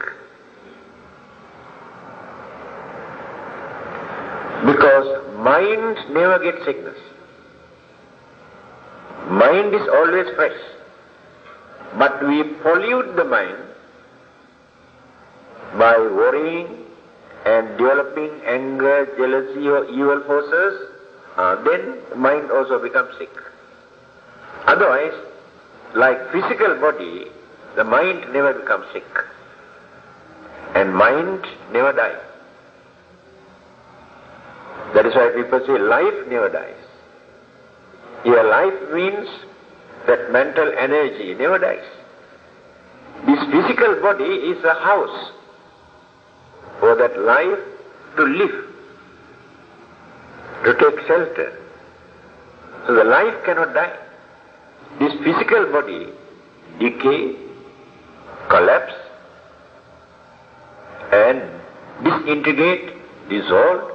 Because mind never gets sickness. Mind is always fresh. But we pollute the mind by worrying and developing anger, jealousy or evil forces, then the mind also becomes sick. Otherwise, like physical body, the mind never becomes sick. And mind never dies. That is why people say life never dies. Here life means that mental energy never dies. This physical body is a house for that life to live, to take shelter. So the life cannot die. This physical body decay, collapse, and disintegrate, dissolve,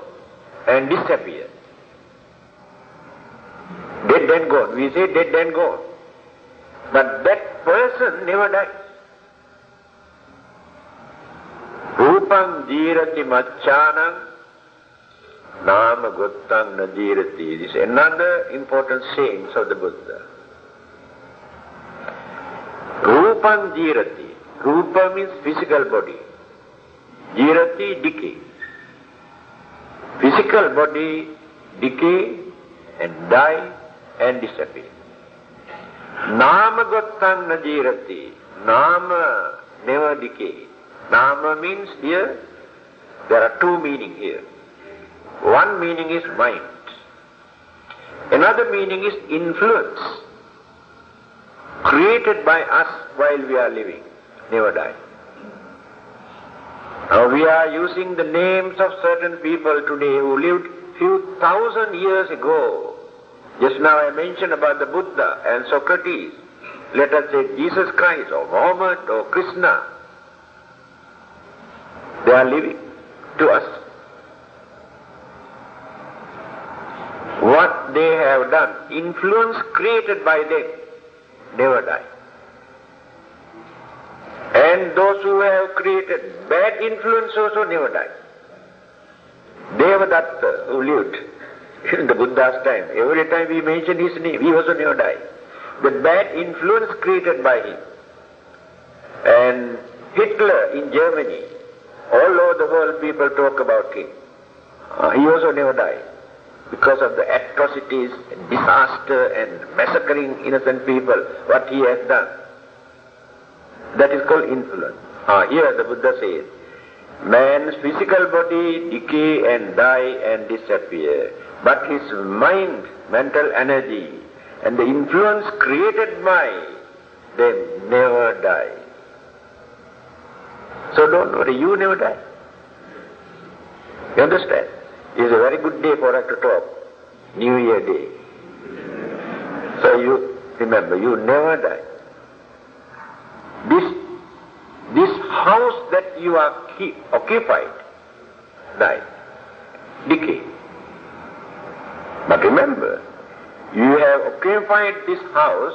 and disappear. Dead and gone. We say dead and gone. But that person never dies. Rupam jirati machanam nama gottam na jirati. This is another important saying of the Buddha. Rupam jirati. Rupa means physical body. Jirati, decay. Physical body decay and die and disappear. Nama gottam na jirati. Nama never decay. Nama means here, there are two meanings here. One meaning is mind. Another meaning is influence created by us while we are living, never die. Now we are using the names of certain people today who lived few thousand years ago. Just now I mentioned about the Buddha and Socrates. Let us say Jesus Christ or Muhammad or Krishna. They are living to us. What they have done, influence created by them, never die. And those who have created bad influence also never die. Devadatta, who lived in the Buddha's time, every time we mention his name, he also never died. The bad influence created by him. And Hitler in Germany, all over the world people talk about him. He also never died because of the atrocities, disaster and massacring innocent people, what he has done. That is called influence. Here the Buddha says, man's physical body decay and die and disappear, but his mind, mental energy, and the influence created by them never die. So don't worry, you never die. You understand? It's a very good day for us to talk. New Year Day. So you remember, you never die. This house that you are occupied, die, decay. But remember, you have occupied this house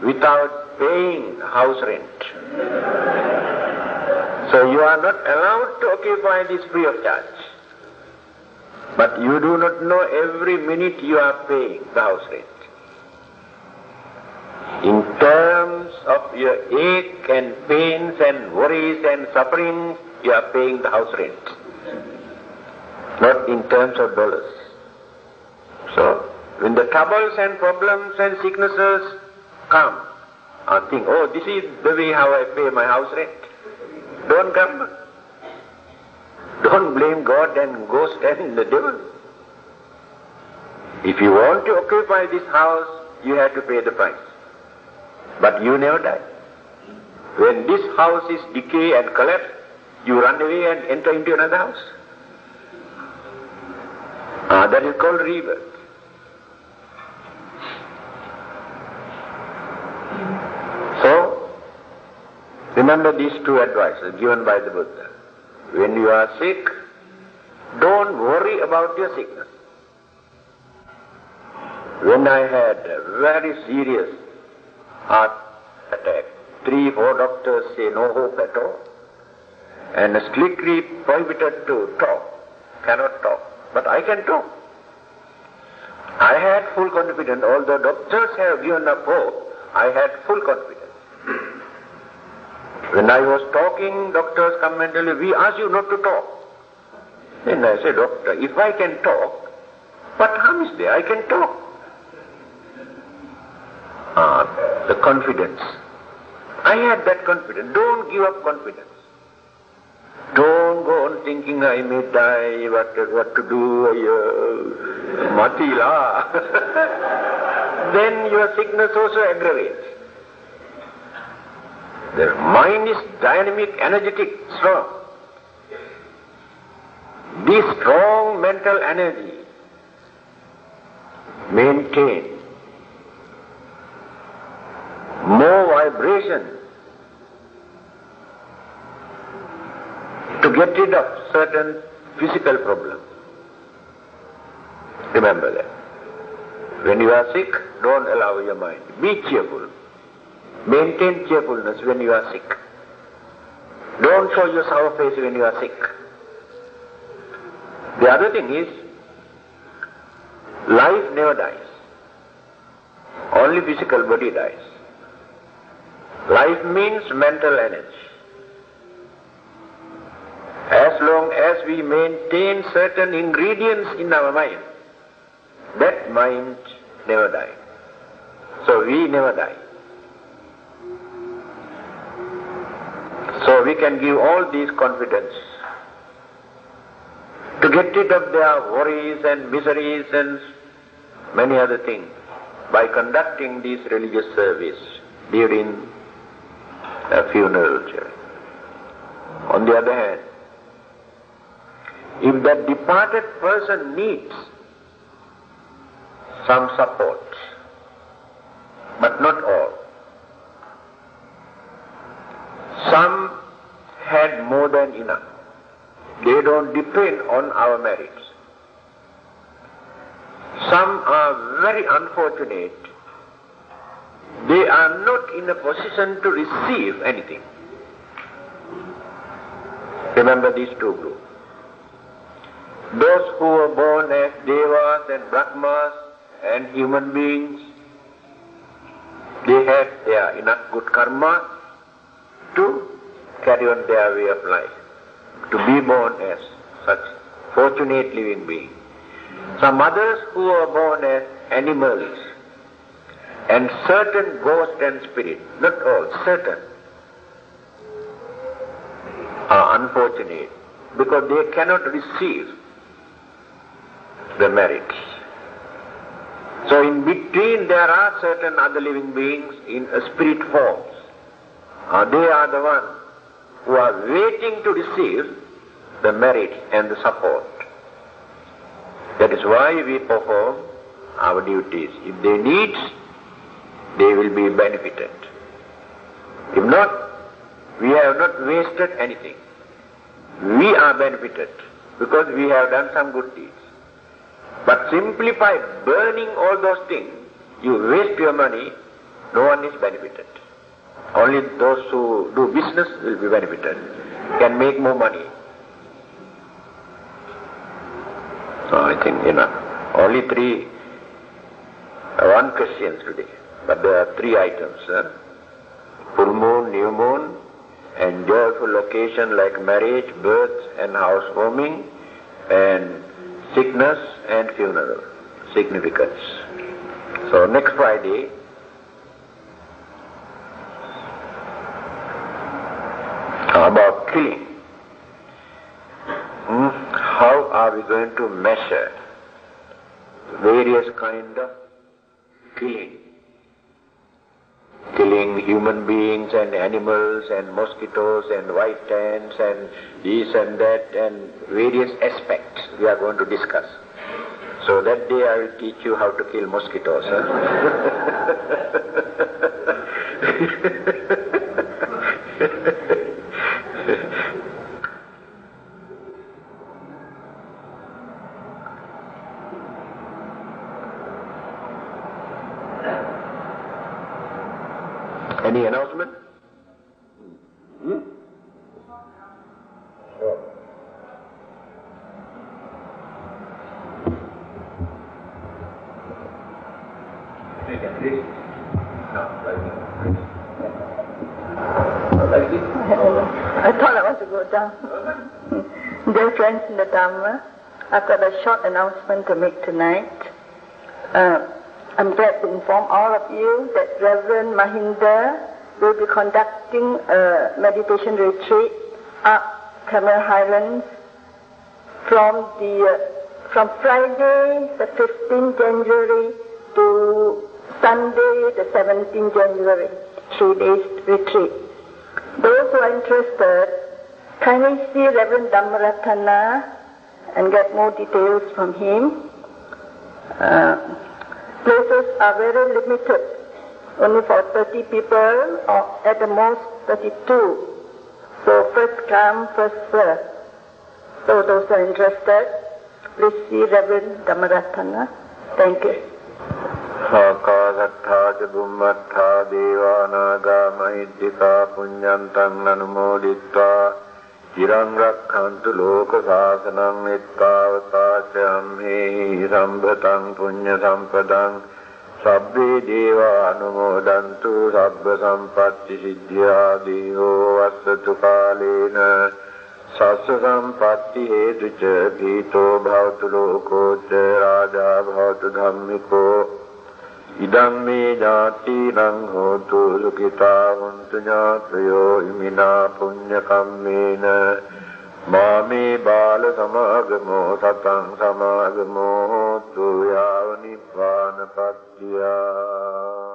without paying house rent. So you are not allowed to occupy this free of charge. But you do not know every minute you are paying the house rent. In terms of your ache and pains and worries and sufferings, you are paying the house rent. Not in terms of dollars. So, when the troubles and problems and sicknesses come, I think, oh, this is the way how I pay my house rent. Don't grumble. Don't blame God and ghost and the devil. If you want to occupy this house, you have to pay the price. But you never die. When this house is decay and collapse, you run away and enter into another house. That is called rebirth. So, remember these two advices given by the Buddha. When you are sick, don't worry about your sickness. When I had a very serious heart attack, 3-4 doctors say no hope at all, and strictly prohibited to talk, cannot talk, but I can talk. I had full confidence, although doctors have given up hope, I had full confidence. When I was talking, doctors come and tell me, we ask you not to talk. Then I say, doctor, if I can talk, what harm is there? I can talk. The confidence. I had that confidence. Don't give up confidence. Don't go on thinking I may die, what to do. Matila. Then your sickness also aggravates. The mind is dynamic, energetic, strong. This strong mental energy maintain more vibration to get rid of certain physical problems. Remember that. When you are sick, don't allow your mind. Be cheerful. Maintain cheerfulness when you are sick. Don't show your sour face when you are sick. The other thing is, life never dies. Only physical body dies. Life means mental energy. As long as we maintain certain ingredients in our mind, that mind never dies. So we never die. So we can give all these confidence to get rid of their worries and miseries and many other things by conducting this religious service during a funeral church. On the other hand, if that departed person needs some support, but not all. Some had more than enough. They don't depend on our merits. Some are very unfortunate. They are not in a position to receive anything. Remember these two groups. Those who were born as devas and brahmas and human beings, they had their enough good karma to carry on their way of life, to be born as such fortunate living beings. Some others who were born as animals, and certain ghosts and spirits, not all, certain, are unfortunate because they cannot receive the merits. So in between there are certain other living beings in spirit forms. They are the ones who are waiting to receive the merits and the support. That is why we perform our duties. If they need, they will be benefited. If not, we have not wasted anything. We are benefited because we have done some good deeds. But simply by burning all those things, you waste your money, no one is benefited. Only those who do business will be benefited, can make more money. So I think enough. Only one question today, but there are 3 items. Full moon, new moon, and joyful occasion like marriage, birth and housewarming, and sickness and funeral significance. So next Friday, about killing. How are we going to measure various kind of killing? Killing human beings and animals and mosquitoes and white ants and this and that and various aspects we are going to discuss. So that day I will teach you how to kill mosquitoes. Any announcement? Sure. I thought I want to go down. Dear friends in the Dhamma, I've got a short announcement to make tonight. I'm glad to inform all of you that Reverend Mahinda will be conducting a meditation retreat up Tamil Highlands from the from Friday the 15th January to Sunday the 17th January, 3 days retreat. Those who are interested, kindly see Reverend Dhammananda and get more details from him. Places are very limited, only for 30 people or at the most 32. So first come, first serve. So those who are interested, please see Reverend Dhammananda. Thank you. Sakasattha Bummata Devanaga Mahiddhika Punyantang Nanumoditva Hirang Rakhantu Loka Sasanang Nittavasacham He Sambhatang Punya Sampadang Sabbe Deva Anumodantu Sabba Sampatti Siddhya Deho Vasatu Kalena Sassa Sampatti Hetucha Pito Bhavatu Loko Raja Bhavatu Dhammiko Idam me jati nang hotu sukita huntu jatayo imina punya kammena mame bala samagamo satang samagamo hotu yava nibbana pattiya.